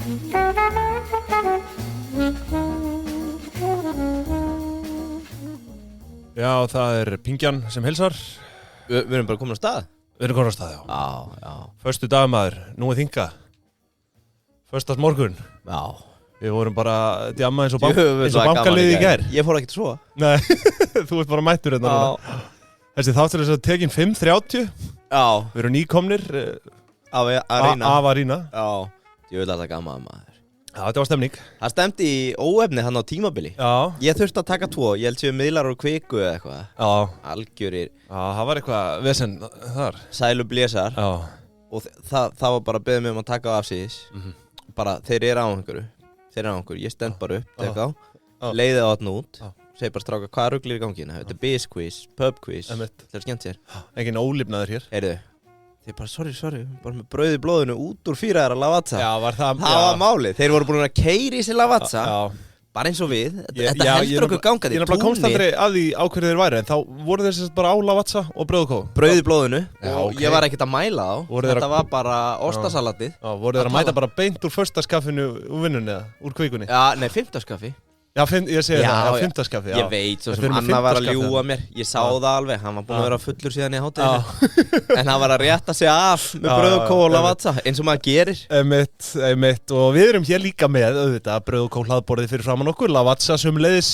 Já, það Pingjan sem heilsar. Við erum bara komin á stað? Við erum komin á stað, já. Já. Föstu dagmaður, nú þinga. Föstas morgun. Já. Við vorum bara djamma eins og bankaliði í gær. Ég fór ekkert svo. Nei, þú ert bara mættur hérna núna. Þessi þáttur þess að tekin 5:30. Já. Við erum nýkomnir. Af Arína. Já. Ég vil alltaf gaman maður. Já, þetta var stemning. Það stemdi í óefni hann á tímabili. Já. Ég þurfti að taka 2, ég held séu miðlar og kviku eða eitthvað. Já. Algjörir. Já, það var eitthvað vesen þar. Sælu blésar. Já. Og það var bara að beða mig um að taka af síðis. Bara, þeir eru á einhverju. Ég stend bara upp, teka á. Leiði á þarna út. Segir bara stráka, hvað ruglir í gangina? Þetta biz quiz, pub quiz. Það skemmt sér. Engin ólifnaður hér. Heyrðu. Þeir bara, sorry, bara með brauð í blóðinu út úr 4 Lavazza. Já, var það... Það var málið. Þeir voru búin að keyra í sig Lavazza. Já. Bara eins og við. Þetta heldur okkur gangað í túnni. Ég náttúrulega komst aldrei að því á hverju þeir væri, en þá voru þeir bara á Lavazza og brauðkó. Brauð í blóðinu. Já, og ég var ekkert að mæla á. Þetta var bara ostasalatið. Já, voru þeir að mæta bara beint úr föstaskaffinu úr vinnunni eða úr kvikunni? Já, nei, 5-skaffi. Já, ég segi það, 5-skaffi, já. Ég veit, svo sem Anna var að ljúga mér. Ég sá það alveg, hann var búinn að vera fullur síðan í hátteginu. En hann var að rétta sig af með brauð og kó og Lavazza, eins og maður gerir. Einmitt, og við erum hér líka með, auðvitað, brauð og kó hlaðborðið fyrir framan okkur, Lavazza sömuleiðis,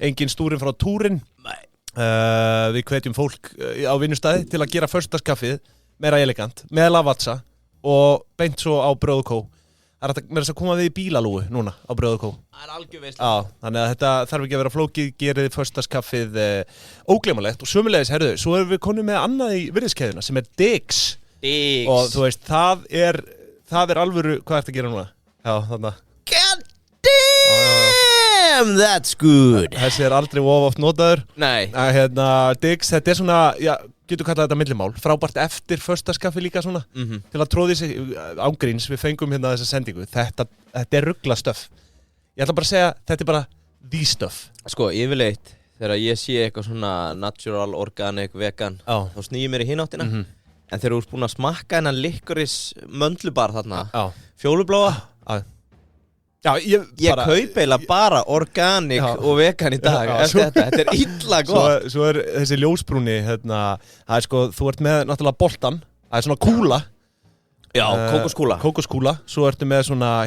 engin stúrin frá túrin. Nei. Við hvetjum fólk á vinnustæði til að gera föstaskaffið meira elegant, með Lavazza og beint svo á brauð og kó. Það að vera að koma við í bílalúgu núna á brauð og kó. Það algjör veisla. Já, þannig að þetta þarf ekki að vera flókið, gerið föstaskaffið ógleymanlegt. Og sömuleiðis, herðu, svo erum við konum með annað í virðiskeðjuna sem Diggs. Diggs. Og þú veist, það er alvöru, hvað ertu að gera núna? Já, þarna. God damn, that's good. Þessi aldrei oft notaður. Nei. Diggs, þetta svona, já, getur kallað þetta millimál, frábært eftir föstaskaffi líka svona, til að tróði sig ángríns, við fengum hérna þessa sendingu, þetta ruglastöf. Ég ætla bara að segja, þetta bara the stuff. Sko, yfirleitt, þegar ég sé eitthvað svona natural, organic, vegan, þá snýjum mér í hináttina, en þegar þú ert búin að smakka hennan licorice möndlubar þarna, fjólubláa, já, ég kaup eiginlega bara organic og vegan í dag eftir þetta illa gott. Svo þessi ljósbrúni, það sko, þú ert með náttúrulega boltan, það svona kúla. Já, kókoskúla. Kókoskúla, svo ertu með svona,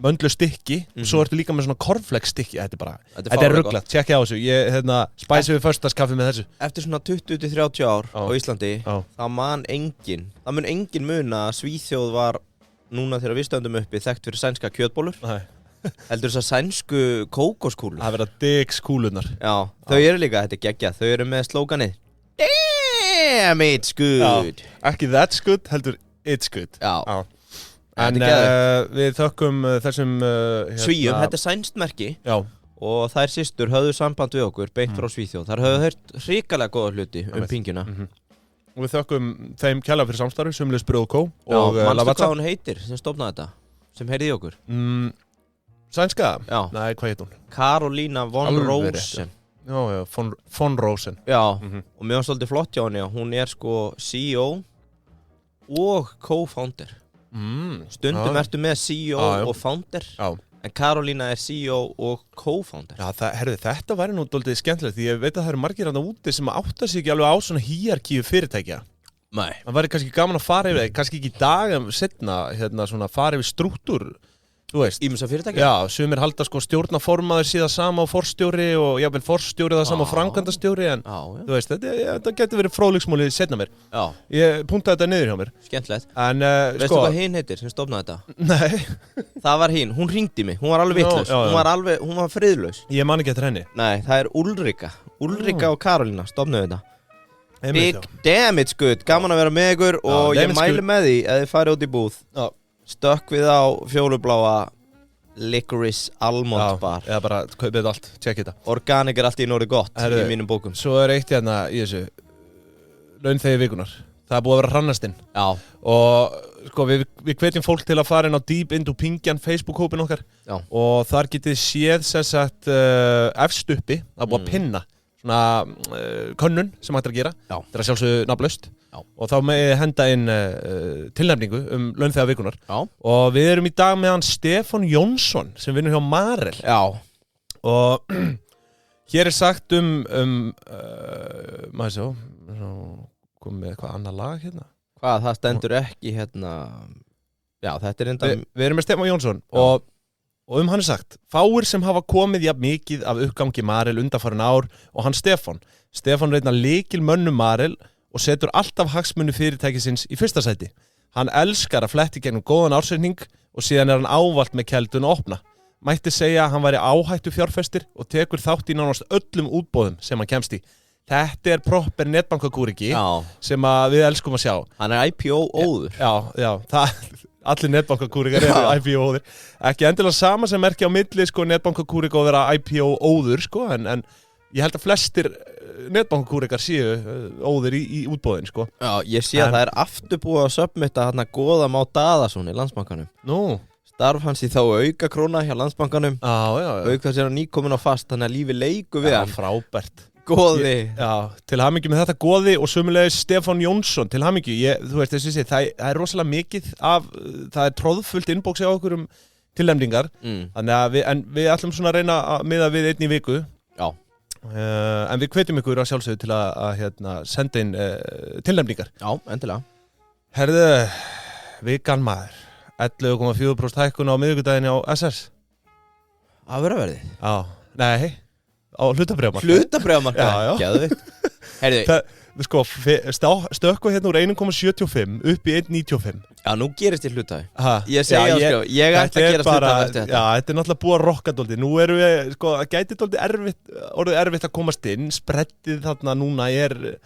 möndlu stykki, svo ertu líka með svona cornflakes stykki, þetta er rugglað, tjekkja á þessu, spæsi við föstaskaffi með þessu. Eftir svona 20-30 ár á Íslandi, það mun engin muna að Svíþjóð var núna þegar við stöndum uppi þekkt fyrir sænska kjötbólur. Heldur þess að sænsku kókoskúlur. Það verða Diggs kúlurnar. Já, þau eru líka, þetta geggjað, þau eru með slóganið Damn, it's good. Já, ekki that's good, heldur it's good. Já. En við þökkum þessum Svíum, þetta sænskt merki. Já. Og þær systur höfðu samband við okkur beint frá Svíþjóð. Þær höfðu heyrt hrikalega góða hluti Pingjuna. Og við þökkum þeim kærlega fyrir samstarfi, sömuleiðis brauð og kó og Lavazza. Manstu hvað hún heitir sem stofnaði þetta? Sem heyrði í okkur? Sænska? Já. Nei, hvað heit hún? Carolina von Rosen. Já, von Rosen. Já, og mér var svolítið flott hjá henni. Hún sko CEO og co-founder. Stundum ertu með CEO og founder. Já. En Carolina CEO og co-founder. Já, þetta væri nú dálítið skemmtilegt, því ég veit að það eru margir þarna úti sem áttar sig ekki alveg á svona hierarkíu fyrirtækja. Nei. Það væri kannski gaman að fara yfir, kannski ekki í dag en setna, svona fara yfir strúktúr, þú veist. Ýmsa fyrirtækja? Já, sumir halda sko stjórnarformaður síðan sama á forstjóri og jafnvel forstjóri það sama á framkvæmdastjóri, en þú veist, þetta getur verið fróðleiksmálið setna mér. Já. Ég puntaði þetta niður hjá mér. Skemmtilegt. En veistu hvað hinn heitir sem stofnaði þetta? Nei. Það var hinn, hún hringdi mig, hún var alveg vitlaus, hún var friðlaus. Ég man ekki eftir henni. Nei, það Ulrika og Carolina stofnuðu þetta. Big damn it's good, gaman að vera með ykkur og ég mæli með því að þið farið út í búð. Stökk við á fjólubláa licorice almond bar. Já, bara kaupið allt, tjekk þetta. Organic allt í norði gott í mínum bókum. Svo eitt hérna í þessu launþegi vikunar. Það búið að vera hrannastinn. Já. Og sko við hvetjum fólk til að fara inn á Deep Into Pingjan Facebook-hópin okkar. Já. Og þar getið séð sem sagt efst uppi, það búið að pinna svona könnun sem hægt að gera. Já. Þetta er sjálfsögðu nafnlaust. Já. Og þá með henda inn tilnefningu launþega vikunar. Já. Og við erum í dag með hann Stefán Jónsson sem vinnur hjá Marel. Já. Og hér er sagt maður sjá, komið með eitthvað annað lag hérna. Hvað, það stendur ekki hérna. Já, þetta er enda Við erum með Stefán Jónsson og hann er sagt, fáir sem hafa komið jafn mikið af uppgangi Marel undanfarin ár og hann Stefán. Stefán er einn af lykilmönnum Marel og setur alltaf hagsmuni fyrirtækisins í fyrsta sæti. Hann elskar að fletti gegnum góðan ársreikning og síðan er hann ávallt með keldun að opna. Mætti segja að hann væri áhættu fjárfestir og tekur þátt í nánast öllum útboðum sem hann kemst í. Þetta er proper netbankakúriki sem að við elskum að sjá. Hann er IPO-óður. Já, allir netbankakúrikar eru IPO-óður. Ekki endilega sama sem merkja á milli sko, netbankakúrika og vera IPO-óður sko, en ég held að flestir netbankakúrikar séu óður í útboðin sko. Já, ég sé að það er aftur búið að submitta hérna Góða Má Daðason í Landsbankanum. Nú. Starf hans í þá auka króna hjá Landsbankanum. Já. Auk þess er hann nýkomin á fast, þannig að lífi leiku við hann. Frábært. Góði. Já, til hamingju með þetta góði og sömulegis Stefán Jónsson til hamingju. Þú veist þessi, það er rosalega mikið það er tróðfullt inbox á okkur tilnefningar. Þannig að við ætlum svona að reyna að miða við einn í viku. Já. En við hvetjum ykkur að sjálfsögðu til að senda inn tilnefningar. Já, endilega. Herðu, vikan maður. 11,4% hækkun á miðvikudaginn á SS. Að vera verðið? Já, nei. Á hlutabréfamarkaði. Hlutabréfamarkaði? Geðvitt. Heyrðu. Sko, stökkva hérna úr 1,75 upp í 1,95. Já, nú gerist ég hlutaði. Ég segi sko, ég ætla að gera hlutaði eftir þetta. Já, þetta er náttúrulega búið að rokka dóldi. Nú erum við, sko, gæti dóldi orðið erfitt að komast inn. Spreddið þarna núna er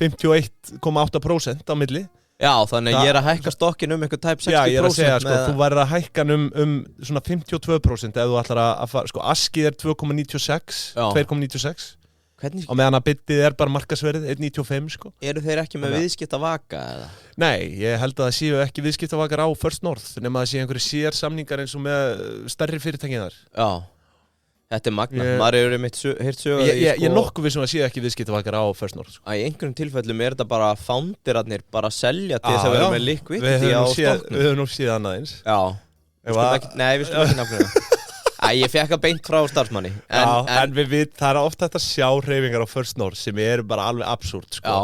51,8% á milli. Já, þannig ég er að hækka stokkin eitthvað tæp 60%. Já, ég er að segja, sko, þú værir að hækka svona 52% ef þú ætlar að fara, sko, askið er 2,96. Hvernig? Og meðan að byttið er bara markasverðið 1,95, sko. Eru þeir ekki með viðskiptavaka eða? Nei, ég held að það séu ekki viðskiptavakar á First North, nema að það séu einhverju sér samningar eins og með stærri fyrirtækin þar. Já. Þetta er magna, maður hefur mitt heyrt sögðu Ég er nokkuð vissum að sé ekki viðskiptavakar á First North sko. Í einhverjum tilfellum er þetta bara founderarnir bara að selja til þess að vera með liquidity á stoknum. Við höfum nú séð annað eins. Já, við skulum ekki nafnum það. Ég fekk að beint frá starfsmanni. En við vitum, það er ofta þetta sjá hreyfingar á First North sem eru bara alveg absúrt sko. Já,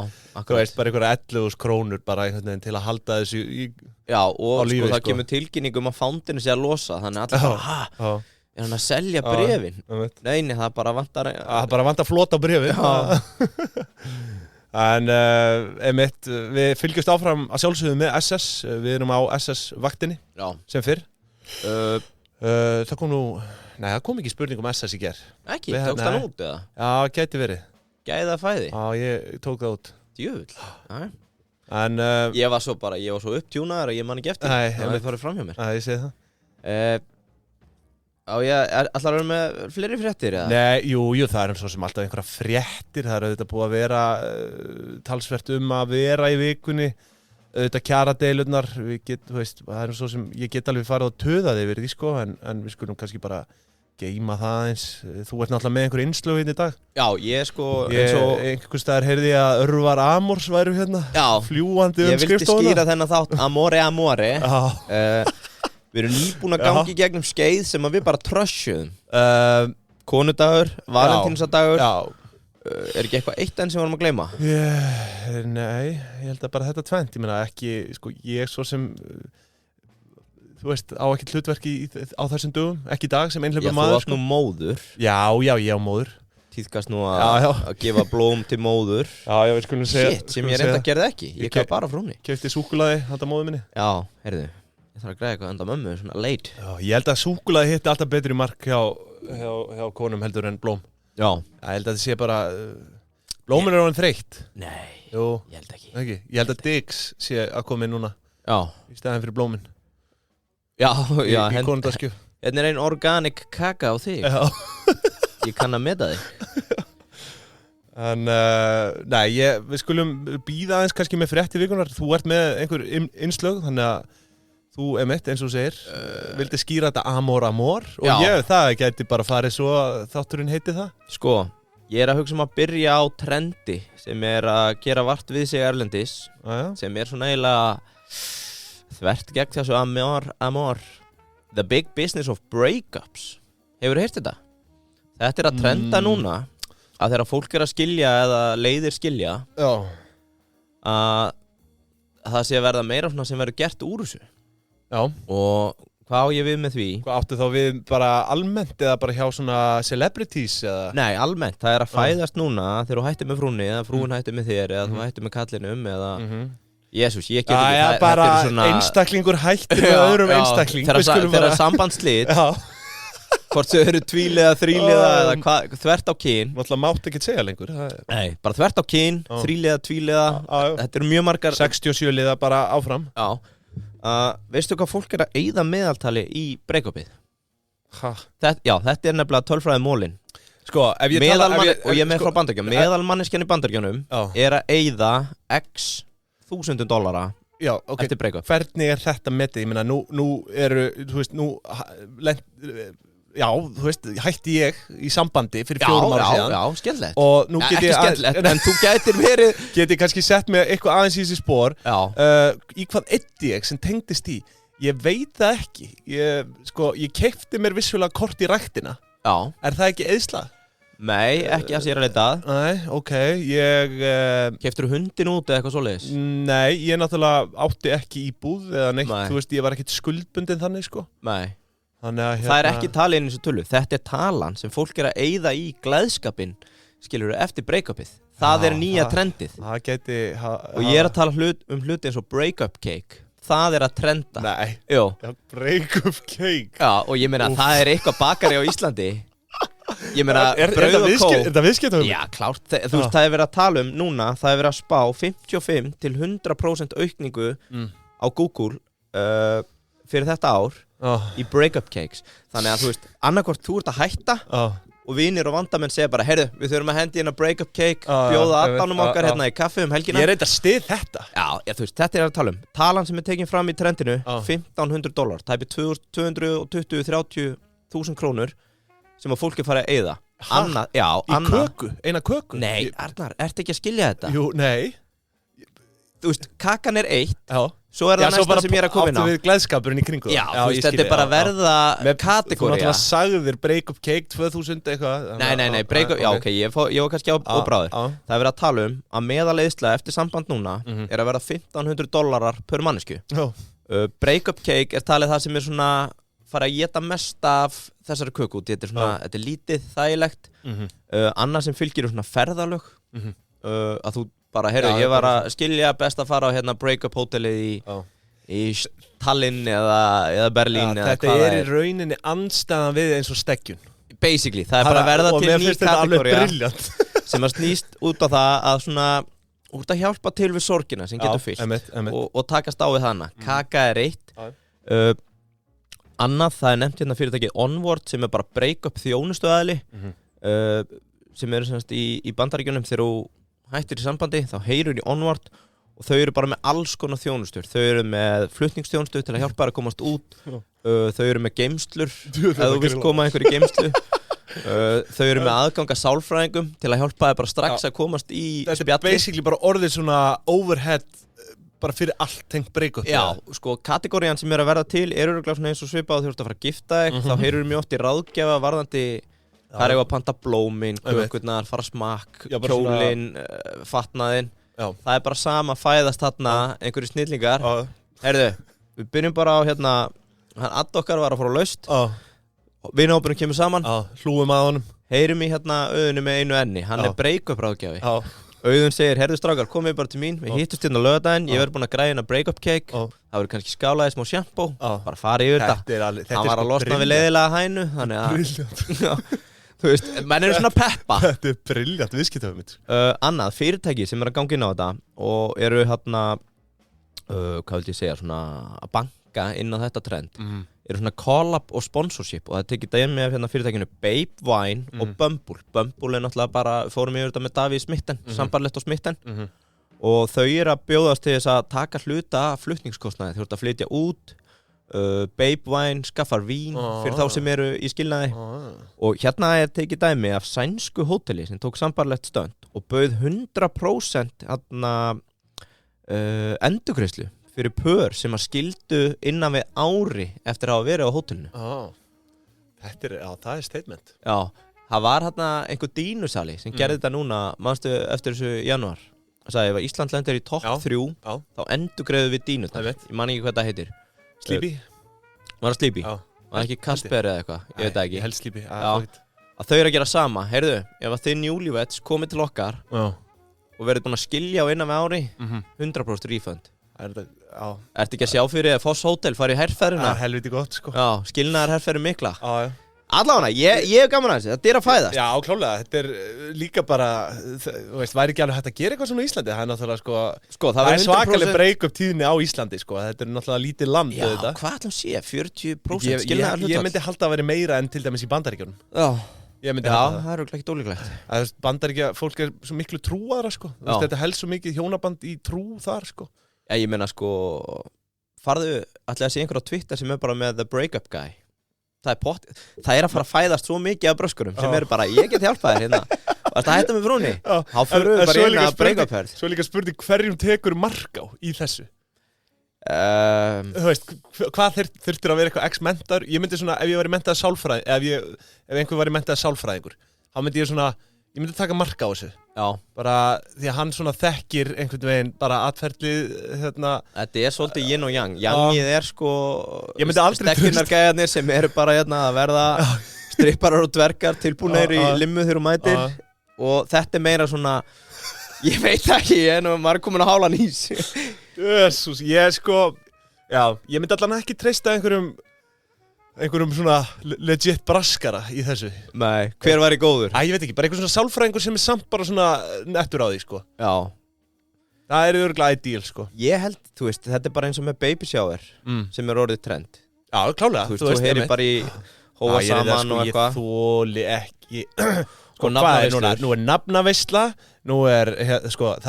þú veist, bara einhverja 11.000 krónur bara einhvern veginn til að halda þessu Já, og lífi, sko, það kemur tilkynningum að founderinu sé að losa, þannig að allir bara, er hann að selja brefin? Neini, það bara vantar Það bara vantar flota brefin. En einmitt, við fylgjumst áfram að sjálfsögðu með SS. Við erum á SS-vaktinni sem fyrr. Það kom nú, nei, það kom ekki spurning um SS í ger. Ekki? Tókst það út eða? Já, gæti verið. Gæða fæði? Já, ég tók það út. Djöfull. En ég var svo upptjúnaður að ég man ekki eftir. Nei, það hefði farið fram hjá mér. Nei, ég segi það. Ætlar að vera með fleiri fréttir eða? Nei, jú, það er svo sem alltaf einhverja fréttir. Það er auðvitað búið að vera talsvert að vera í vikunni. Auðvitað kjaradeilurnar, þú veist, það er svo sem ég get alveg farið að töða þig yfir því sko, en við skulum kannski bara geyma það eins. Þú ert náttúrulega með einhver innslög hérna í dag. Já, ég sko einhvers staðar heyrði ég að Örvar Amors væru hérna. Já, fljúgandi skrifstofuna. Ég vildi skýra þennan þátt Amore. Við erum nýbúin að gangi gegnum skeið sem við bara trössjuðum. Konudagur, Valentínusardagur. Er ekki eitthvað eitt enn sem við varum að gleyma? Nei, ég held að bara þetta tvennt. Ég meina ekki, sko, ég svo sem þú veist, á ekkert hlutverki á þessum dögum, ekki í dag sem einhleipur maður. Já, þú átt nú móður. Já, ég á móður. Tíðkast nú að gefa blóm til móður. Já, við skulum segja. Shit, sem ég reynda gerði ekki. Ég gaf bara frá henni. Keypti súkkulaði handa móður minni. Já, heyrðu. Ég þarf að græða eitthvað enda mömmu, svona late. Já, ég held að súkkulaði hitti alltaf betur í mark hjá konum heldur en blóm. Já. Ég held að það sé bara blómin er orðin þreytt. Nei, jú, ég held ekki. Ég held að Diggs sé að koma inn núna. Já. Í staðinn fyrir blómin. Já, í konundaskju. Hérna er ein organic kaka á þig. Já. Ég kann að meta þig. En, nei, við skulum bíða aðeins kannski með frétti vikunar. Þú ert með einhver innslög, þannig að þú, emitt, eins og þú segir, vildi skýra þetta amor. Og það gæti bara farið svo að þátturinn heiti það. Sko, Ég að hugsa að byrja á trendi sem að gera vart við sig erlendis sem svona eiginlega þvert gegn þessu amor The big business of breakups. Hefurðu heyrt þetta? Þetta að trenda núna að þegar fólk að skilja eða leiðir skilja að það sé að verða meira svona sem verður gert úr þessu. Já. Og hvað á ég við með því? Hvað áttu þá við bara almennt eða bara hjá svona celebrities eða? Nei, almennt. Það að fæðast núna þegar þú hættir með frúnni eða frúin hættir með þér eða þú hættir með kallinum eða Jesús, ég get ekki það bara einstaklingur hættir með öðrum einstakling. Þegar sambandslít hvort þau eru tvíliða, þríliða eða þvert á kyn. Náttúrulega mátt ekki segja lengur. Nei, bara þvert á kyn, þríliða, tvíliða. Þetta eru mjög margar 67 liða bara áfram. Já. Veistu hvað fólk að eyða meðaltali í breakupið? Þetta nefnilega tölfræði mólin. Sko, ef ég og ég með frá Bandaríkjunum. Meðalmanneskjan í Bandaríkjunum að eyða x $1,000 eftir breakup. Hvernig þetta metið? Ég meina, nú eru, þú veist, hætti ég í sambandi fyrir 4 ára síðan. Já, skemmtilegt. Og nú get ég ekki skemmtilegt, en þú gætir verið get ég kannski sett mig eitthvað aðeins í þessi spor. Í hvað eyddi ég sem tengdist í? Ég veit það ekki. Ég keypti mér vissulega kort í ræktina. Já. Er það ekki eyðsla? Nei, ekki að sér að leita. Nei, ok, ég Keyptirðu hundin út eða eitthvað svoleiðis? Nei, ég náttúrulega átti ekki íbúð eða neitt, þú veist, ég var ekkert skuldbundin þannig, sko. Nei. Þannig Það ekki talið inn í þessu tölu. Þetta talan sem fólk að eyða í gleðskapinn, skilurðu, eftir breakupið. Það nýja trendið. Það gæti Og ég að tala hluti eins og breakup cake. Það að trenda. Nei. Jú. Já, breakup cake. Já, og ég meina, það eitthvað bakari á Íslandi. Ég meina, brauð og kó. Er þetta viðskiptahugmynd? Já, klárt. Þú veist, það verið að tala núna, það verið að spá 55 til 100% aukningu á Google fyrir þetta ár í breakup cakes. Þannig að þú veist, annarkvort þú ert að hætta og vinir og vandamenn segja bara, heyrðu, við þurfum að hendi inn á breakup cake, bjóða aðdánum okkar hérna í kaffi helgina. Ég að stið þetta. Já, þú veist, þetta að tala Talan sem tekin fram í trendinu, $1,500, tæpi 220-30.000 krónur sem að fólki fara að eyða. Köku? Eina köku? Nei, Arnar, ertu ekki að skilja þetta? Jú, nei. Þú veist, kakan eitt, svo það næsta sem ég að koma inn á. Áttu við gleðskapurinn í kringu. Já, þú veist, þetta bara verða kategóría. Þú náttúrulega sagðir breakup cake 2000 eitthvað. Nei, breakup, já, ok, ég var kannski óbráður. Það verið að tala að meðaleiðsla eftir samband núna að verða $1,500 per mannesku. Breakup cake talið það sem svona fara að éta mest af þessari köku. Þetta er lítið, þægilegt. Annað sem fylgir svona ferðalög. Að þú bara, heyrðu, ég var að skilja best að fara á hérna breakup hótelið í Tallinn eða Berlín eða hvað það er. Þetta í rauninni andstæðan við eins og steggjun. Basically, það bara að verða til ný kategóría sem að snýst út á það að svona út að hjálpa til við sorgina sem getur fyllt og takast á við hana. Kaka eitt. Annað, það nefnt hérna fyrirtækið Onward sem bara breakup þjónustuaðili sem semst í Bandaríkjunum. Þegar þú hættir í sambandi þá heyrur í Onward og þau eru bara með alls konar þjónustur. Þau eru með flutningsþjónustu til að hjálpa þér að komast út. Þau eru með geymslur ef þú vilt koma einhverju geymslu. Þau eru með aðgang að sálfræðingum til að hjálpa þér bara strax að komast í spjalli. Þetta basically bara orðið svona overhead bara fyrir allt tengt breakup. Já, sko, kategórían sem að verða til örugglega svona eins og svipað þú ert að fara að gifta þig, þá heyrur mjög oft í ráðgjafa varðandi hvað að panta blómin, kökurnar, fara smakk, kjólin, fatnaðinn. Það bara sama fæðast þarna einhverju snillingar. Heyrðu, við byrjum bara á hérna, hann add okkar var að fara á laust. Vinahópurinn kemur saman. Hlúum að honum. Heyrum í hérna Auðunni með einu enni, hann breakup ráðgjafi. Auðun segir, herðu strákar, komið bara til mín. Við hittust hérna á laugardaginn, ég verður búinn að græja hérna breakup cake. Það verður kannski skálaði smá shampoo, bara fara yfir þetta. Hann var að losna við leiðilega hænu, þannig að þú veist, menn eru svona peppa. Þetta brilljant viðskiptahugmynd. Annað, fyrirtæki sem að ganga inn á þetta og eru hérna, hvað vil ég segja, svona að banka inn á þetta trend. Eru svona collab og sponsorship og það tekið það inn með hérna fyrirtækinu Babe Wine og Bumble. Bumble náttúrulega bara, fórum yfir þetta með Davíð Smitten, sambarlegt á Smitten. Og þau eru að bjóðast til þess að taka hluta af flutningskostnaði. Þau eru að flytja út, Babe Wine skaffar vín fyrir þá sem eru í skilnaði og hérna tekið dæmi af sænsku hóteli sem tók sambarlegt stönd og bauð 100% endurgreiðslu fyrir pör sem að skildu innan við ári eftir að hafa verið á hótelinu. Það statement. Já, það var hérna einhver dínusali sem gerði þetta núna, manstu eftir þessu janúar. Það sagði, ef Ísland lendir í topp 3, þá endurgreiðum við dínurnar. Ég man ekki hvað það heitir. Sleepy? Var það Sleepy? Já. Var það ekki Kasper eða eitthvað? Ég veit það ekki. Ég held Sleepy. Að þau eru að gera sama. Heyrðu, ef að þið Newlyweds komið til okkar og verið búin að skilja á innan við ári, 100% refund. Ertu ekki að sjá fyrir að Foss Hotel fari í herferðina? Helviti gott, sko. Já, skilnaðar herferði mikla. Allavega, ég hef gaman að þessu, þetta að fæðast. Já, klálega, þetta líka bara, þú veist, væri ekki alveg hægt að gera eitthvað svona í Íslandi, það náttúrulega, það svakalega break-up tíðinni á Íslandi, þetta náttúrulega lítið land, já, hvað ætlum sé, 40% skilnaðar hlutfall? Ég myndi halda að vera meira en til dæmis í Bandaríkjunum. Já, það er ekkert ólíklegt. Bandaríkja, fólk er svo miklu trúaðra, þetta helst svo mikið hjónaband í trú þar, Já, ég meina, farðu, ætli að sé einhver á Twitter sem bara með the break-up guy. Það að fara að fæðast svo mikið af bröskurum sem eru bara, ég get hjálpað þér hérna. Varst að hætta með frúnni? Þá fyrir við bara eina break-up-ferð. Svo líka spurning hverjum tekur mark á í þessu? Þú veist, hvað þurftir að vera eitthvað ex-mentar? Ég myndi svona, ef ég væri mentaður sálfræðing, ef einhver væri mentaður sálfræðingur, þá myndi ég myndi taka mark á þessu. Já. Bara því að hann svona þekkir einhvern veginn bara atferðlið Þetta svolítið yin og yang. Yangið stekkinargæðarnir sem eru bara að verða stripparar og dvergar tilbúinir í limmu þegar þú mætir og þetta meira svona, ég veit ekki, maður er komin að hála nýs. Jesús, ég myndi allan ekki treysta einhverjum svona legit braskara í þessu. Nei, hver var í góður? Ég veit ekki, bara einhver svona sálfræðingur sem er samt bara svona nettur á því, Já. Það er örugglega ideal, Ég held, þú veist, þetta er bara eins og með baby shower sem er orðið trend. Já, klálega. Þú heyrir bara í hóa saman og eitthvað. Ég þoli ekki. Nú er nafnaveisla, nú er,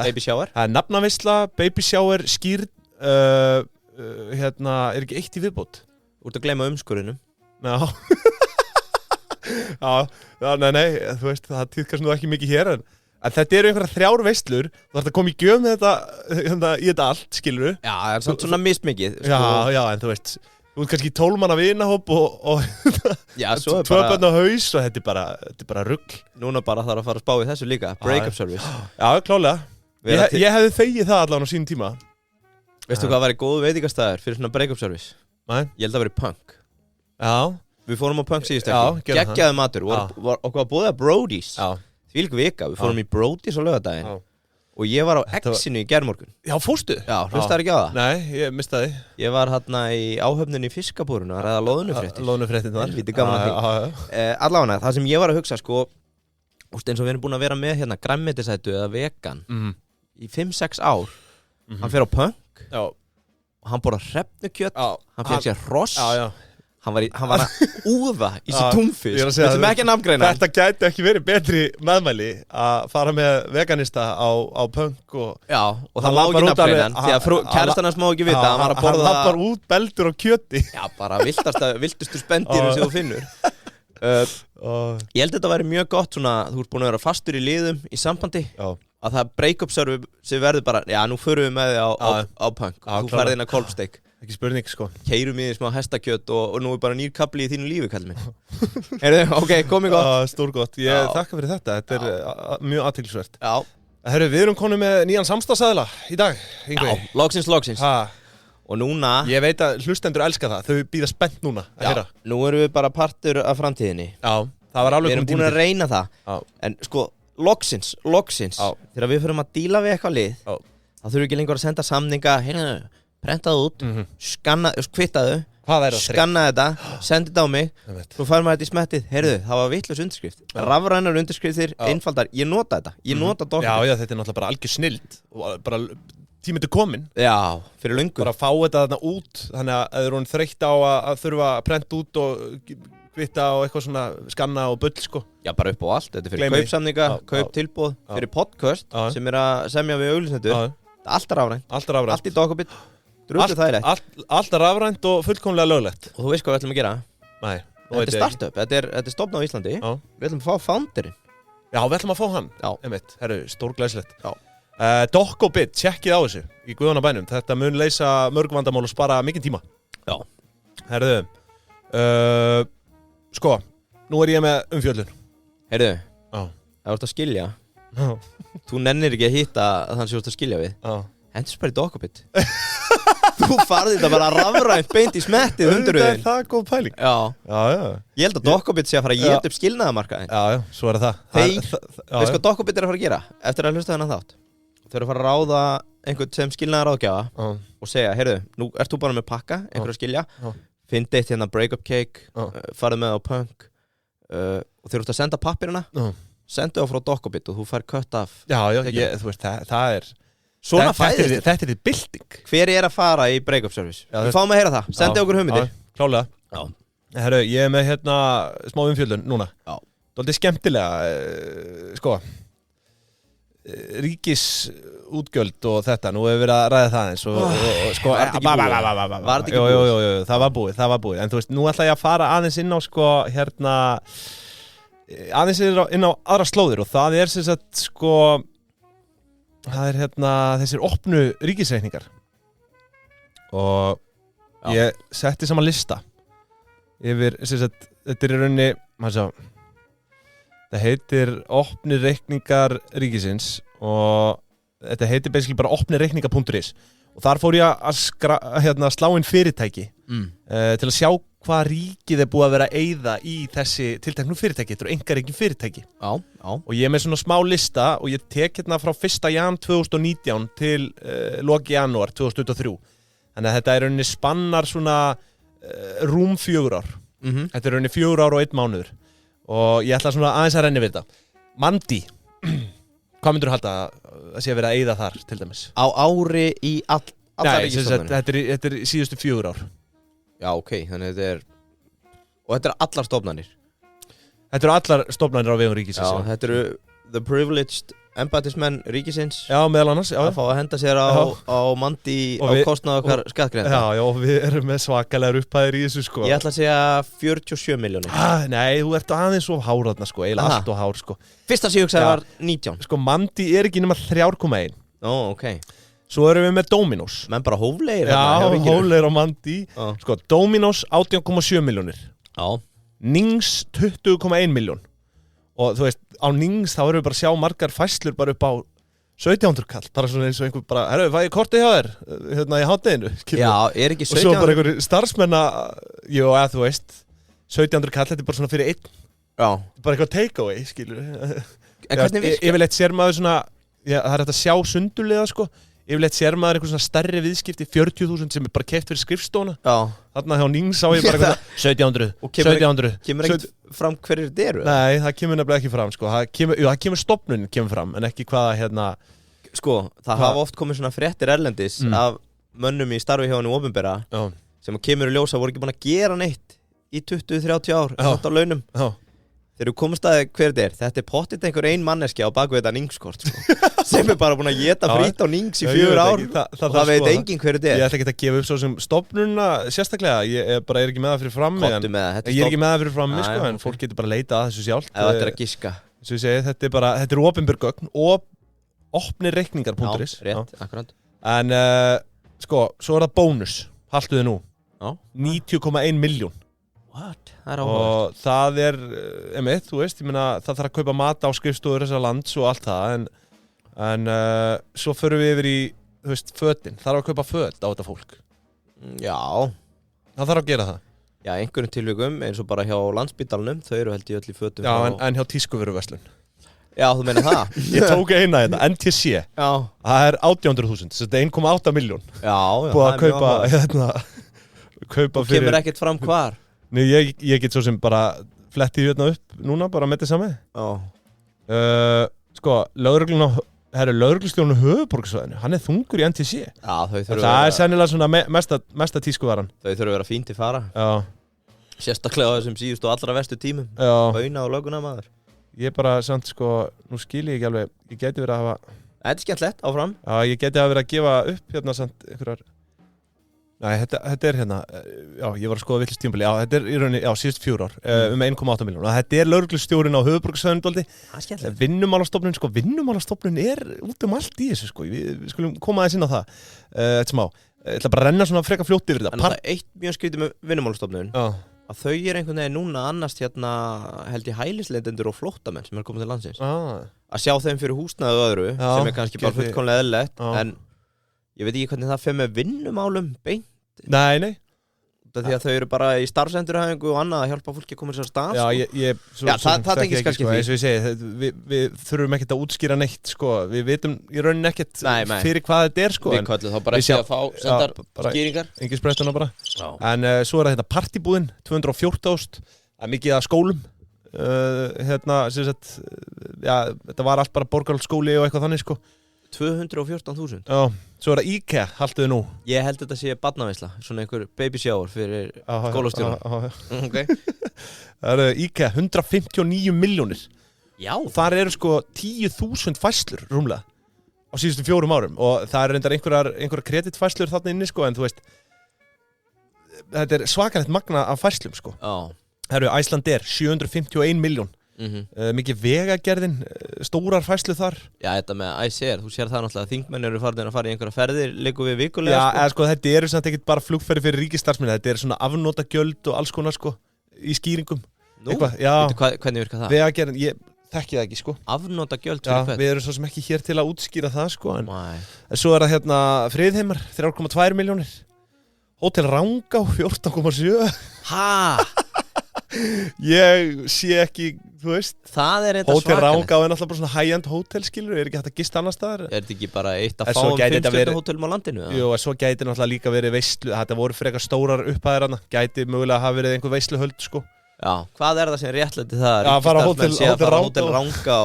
baby shower? Það er nafnaveisla, baby shower, skýrn, er ekki eitt í viðbót. Þú ert að gleyma umskurðinum. Já. Nei, þú veist, það tíðkast nú ekki mikið hér en þetta eru einhverja 3 veislur, þú þarf að koma í gjöf með þetta í þetta allt, skilurðu? Já, það er svona mistmikið. Já, en þú veist, þú ert kannski 12 manna vinahóp og 2 börn á haus og þetta er bara rugl. Núna bara þarf að fara að spá í þessu líka, break-up service. Já, klálega. Ég hefði þegið það allan á sínum tíma. Veistu hvað væri góð veitingastæður fyrir svona break-up service? Nei. Ég held að vera Punk. Já. Við fórum á Punk síðust ekki. Geggjaði matur. Okkur var búið að Brody's. Því líka vika. Við fórum í Brody's á laugardaginn. Og ég var á X-inu í gærmorgun. Já, fóstu? Já, hlustaðir ekki á það? Nei, ég mistaði. Ég var hérna í áhöfninni í fiskabúrinu að ræða loðnufréttir. Loðnufréttir þar. Lítið gaman að því. Allavega, það sem ég var að hugsa, eins og við erum búin að vera með hérna grænmetisætu eða vegan í 5-6 ár. Hann fer á Punk. Já. Og hann borðar hrefnukjöt, hann fekk sér hross, hann var að úða í sér túnfisk, við ætlum ekki að nafngreina. Þetta gæti ekki verið betri meðmæli að fara með veganista á Punk og... Já, og það má ekki nafngreina hann, því að kærastan hans má ekki vita, hann var að borða... Hann lappar út beldur á kjöti. Já, bara viltustu spendýrum sem þú finnur. Ég held að þetta væri mjög gott svona, þú ert búin að vera fastur í liðum í sambandi. Já. Að það break-up server sem verður bara, já, nú förum við með þig á Punk. Þú færði inn að kolbsteik. Ekki spurning, Keyrum í því smá hestakjöt og nú er bara nýr kapli í þínu lífi, kallið mig. Heyrðu, ok, komið gott. Stórgott, ég þakka fyrir þetta. Þetta er mjög athyglisvert. Já. Herru, við erum konum með nýjan samstarfsaðila í dag, Ingvi. Já, loksins. Og núna... Ég veit að hlustendur elska það, þau bíða spennt núna að heyra. Nú erum við bara partur af framtíðinni. Já, það var alveg komið tími. Við erum búin að reyna það. En loksins, þegar við fyrir að díla við eitthvað lið, þá þurfum við ekki lengur að senda samninga, prentaðu út, kvittaðu, skanna þetta, sendi þetta á mig, svo fær maður þetta í smettið, það var vitlaus undirskrift, rafrænar undirskriftir, einfaldar, ég nota þetta, ég nota dokument. Já, þetta er náttúrulega bara algjör snilld, og bara tíminn er komin. Já, fyrir löngu. Bara að fá þetta þarna út, þannig að ef þú erum þreytt á að þurfa að prenta út og kvitta og eitthvað svona skanna og bull, Já, bara upp á allt, þetta er fyrir kaupsamninga, kauptilboð, fyrir podcast sem er að semja við auglýsendur. Allt er rafrænt, allt í dokubit. Drullu þægilegt. Allt rafrænt og fullkomlega löglegt. Og þú veist hvað við ætlum að gera? Nei. Þetta startup, þetta er stofnað á Íslandi. Já. Við ætlum að fá founderinn. Já, við ætlum að fá hann. Já. Einmitt, herru, stórglæsilegt. Já. Dokkobit, tjekkið á þessu í Guðanabænum. Þetta mun leysa mörg vandamál og spara mikinn tíma. Já. Herðu, sko, nú ég með umfjöllun. Heyrðu, Já. það vart að skilja. Já. Þú nennir ekki að hitta þann sem þú ert að skilja við. Já. Hendur bara í Dokkobit. Þú farði þetta bara rafrænt beint í smettið hunduröðin. Það er góð pæling. Já. Já. Ég held að Dokkobit sé að fara að geta upp skilnaðamarkaðin. Já, svo er það. Veist hvað Dokkobit er að fara að gera eftir að hlusta þennan þátt? Þau eru að fara að ráða einhvern sem skilnaðaráðgjafa og segja, heyrðu, nú ert þú bara með pakka, einhver að skilja, finnst eitt hérna breakup cake, farið með á punk og þeir eru að senda pappirina, sendu á frá Dokkobit og þú fær kött af. Já, þú veist, það er... Svona fæðist þetta er bylting. Hver er að fara í breakup service? Við fáum að heyra það, sendi okkur hugmyndir. Klálega. Já. Herru, ég er með hérna smá umfjöllun núna. Já. Dálítið skemmtilega, sko, ríkisútgjöld og þetta, nú hefur verið að ræða það eins og sko... Var þetta ekki búið? Jú, það var búið. En þú veist, nú ætla ég að fara aðeins inn á, sko, hérna, aðeins inn á aðra slóðir og það er sem sagt, sko... Það er hérna þessir opnu ríkisreikningar og ég setti saman lista yfir, þetta er í rauninni, það heitir opnir reikningar ríkisins og þetta heitir basically bara opnirreikningar.is og þar fór ég að slá inn fyrirtæki til að sjá hvað ríkið er búið að vera að eyða í þessi tilteknu fyrirtæki, þetta eru einkarekin fyrirtæki. Já. Og ég er með svona smá lista og ég tek hérna frá 1. jan 2019 til loki janúar 2023. Þannig að þetta er rauninni spannar svona rúm 4 ár. Þetta er rauninni 4 ár og 1 mánuður. Og ég ætla svona aðeins að renni við þetta. Mandi, hvað myndur þú halda að sé að vera að eyða þar til dæmis? Á ári í allar ríkisstofnunum? Þetta er síðustu 4 ár. Já, ok, þannig þetta er... Og þetta eru allar stofnanir? Þetta eru allar stofnanir á vegum ríkisins. Já, þetta eru the privileged embættismenn ríkisins. Já, meðal annars. Að fá að henda sér á mandi á kostnað okkar skattgreiðenda. Já, og við erum með svakalegar upphæðir í þessu, sko. Ég ætla að segja 47 milljónir. Nei, þú ert aðeins of hár þarna, sko. Eiginlega allt of hár, sko. Fyrsta sem ég hugsaði var 19. Sko, mandi er ekki nema 3,1. Ó, ok. Svo erum við með Dominos. Menn bara hóflegir. Já, hóflegir á mandi. Sko, Dominos 18,7 milljónir. Já. Nings 20,1 miljón. Og þú veist, á Nings þá erum við bara að sjá margar fæslur bara upp á 1700 kall. Bara svona eins og einhver bara, herru, fæ ég kortið hjá þér? Hérna í hádeginu. Já, er ekki 1700? Og svo bara einhver starfsmenn þú veist, 1700 kall, þetta er bara svona fyrir einn. Já. Bara eitthvað take-away, skilur. En hvernig virkar? Yfirleitt sér maður svona, það er hægt að sjá sundurliða, sko. Yfirleitt sér maður eitthvað svona stærri viðskipti 40.000 sem er bara keipt fyrir skrifstofuna. Já. Þarna hjá Nings sá ég bara eitthvað 1700, 1700. Kemur ekkert fram hverjir þetta eru? Nei, það kemur nefnilega ekki fram, sko. Það kemur stofnunin kemur fram, en ekki hvaða hérna... Sko, það hafa oft komið svona fréttir erlendis af mönnum í starfi hjá henni opinbera sem kemur í ljós að voru ekki búin að gera neitt í 20-30 ár, samt á launum. Já. Þegar þú komast að hver þetta er pottitt einhver ein manneskja á baku þetta Ningskort, sko. Sem er bara búin að geta frýtt á Nings í 4 ár og það veit enginn hver þetta er. Ég ætla ekki að gefa upp svo sem stofnununa sérstaklega, ég bara er ekki með það fyrir frammi. Komdu með það. Ég er ekki með það fyrir frammi, sko, en fólk getur bara leita að þessu sjálft. Ef þetta er að giska. Svo ég segi, þetta er opinber gögn og opnirreikningar.is. Já, rétt, akkurat. En, sko, svo er það bónus, haltu þið nú. 90,1 miljón. What? Það er áhugavert. Og það er, þú veist, ég meina, það þarf að kaupa mat á skrifstofur þessar lands og allt það, en svo förum við yfir í, þú veist, fötin. Það þarf að kaupa föt á þetta fólk. Já. Það þarf að gera það. Já, einhverjum tilvikum, eins og bara hjá Landsspítalnum, þau eru held í öll í fötum. Já, en hjá tískuvöruverslun. Já, þú meina það? Ég tók eina þetta, NTC. Já. Það er 800.000, þetta er 1,8 miljón. Já, búið að kaupa, kaupa fyrir... Kemur ekkert fram hvar? Nei, ég get svo sem bara flettið hérna upp núna, bara með þetta samið. Já. Sko, lögreglustjórinn á höfuðborgarsvæðinu, hann er þungur í NTC. Já, þau þurfa það er sennilega svona mesta tískuvaran. Þau þurfa að vera fínt í fara. Já. Sérstaklega á þessum síðustu og allra verstu tímum. Já. Bauna og löguna maður. Ég bara, samt sko, nú skil ég ekki alveg, ég geti verið að hafa... Þetta er skemmtilegt, áfram. Já, ég geti að vera að gefa upp hérna samt einhverjar Nei, þetta hérna, já, ég var að skoða villist tímabili, já, þetta í rauninni, já, síðust 4 ár, 1,8 milljón. Og þetta lögreglustjórinn á höfuðborgarsvæðinu, Vinnumálastofnun, Vinnumálastofnun út allt í þessu, við skulum koma aðeins inn á það, þetta smá. Ég ætla bara að renna svona freka fljótt yfir þetta. En það eitt mjög skrítið með Vinnumálastofnun, að þau einhvern veginn núna annast hérna, held ég hælisleitendur og flóttamenn sem komið til landsins. Að sjá þeim fyrir húsnæði og öðru, sem kannski bara fullkomlega eðlilegt, en ég veit ekki hvernig það fer með vinnumálum beint. Nei. Því að þau eru bara í starfsendurhæfingu og annað að hjálpa fólki að koma sér á stað. Það tengist kannski því. Eins og ég segi, við þurfum ekkert að útskýra neitt, Við vitum í rauninni ekkert fyrir hvað þetta er, Við köllum þá bara ekki að fá sendar skýringar. Engin sprettuna bara. En svo er það partibúðin, 214.000, mikið að skólum. Þetta var allt bara borgarhaldsskóli og eitthvað þannig, 214.000. Já, svo er það IKEA, haltu þið nú. Ég held þetta sé barnaveisla, svona einhver baby shower fyrir skólastjóra. Okay. Það eru IKEA, 159 milljónir. Já. Þar eru 10.000 fæslur rúmlega á síðustu 4 árum og það eru reyndar einhverjar kreditfæslur þarna inni, en þú veist, þetta er svakalegt magna af fæslum, Já. Það eru Icelandair, 751 milljón. Mikið vegagerðin, stórar fæslu þar. Já, þetta með ICR, þú sér það náttúrulega að þingmenn eru farin að fara í einhverja ferðir liggur við vikulega. Já, þetta eru samt ekkert bara flugferði fyrir ríkisstarfsmenn, þetta eru svona afnotagjöld og alls konar í skýringum. Nú, hvernig virka það? Vegagerðin, ég þekki það ekki Afnotagjöld fyrir hvern? Við erum svo sem ekki hér til að útskýra það en svo er það hérna Friðheimar, 3,2 milljónir. Hótel Rangá, 14,7. Ég sé ekki, þú veist. Það er þetta Hótel Rangá er náttúrulega bara svona high-end hótel, skilur, er ekki hægt að gista annars staðar. Er þetta ekki bara eitt að fáum 5 stjörnu hótelum á landinu? Jú, en svo gæti náttúrulega líka verið veislu, þetta voru frekar stórar upphæðir hana, gæti mögulega hafa verið einhver veisluhöld, Já, hvað er það sem réttlæti það? Að fara Hótel Rangá.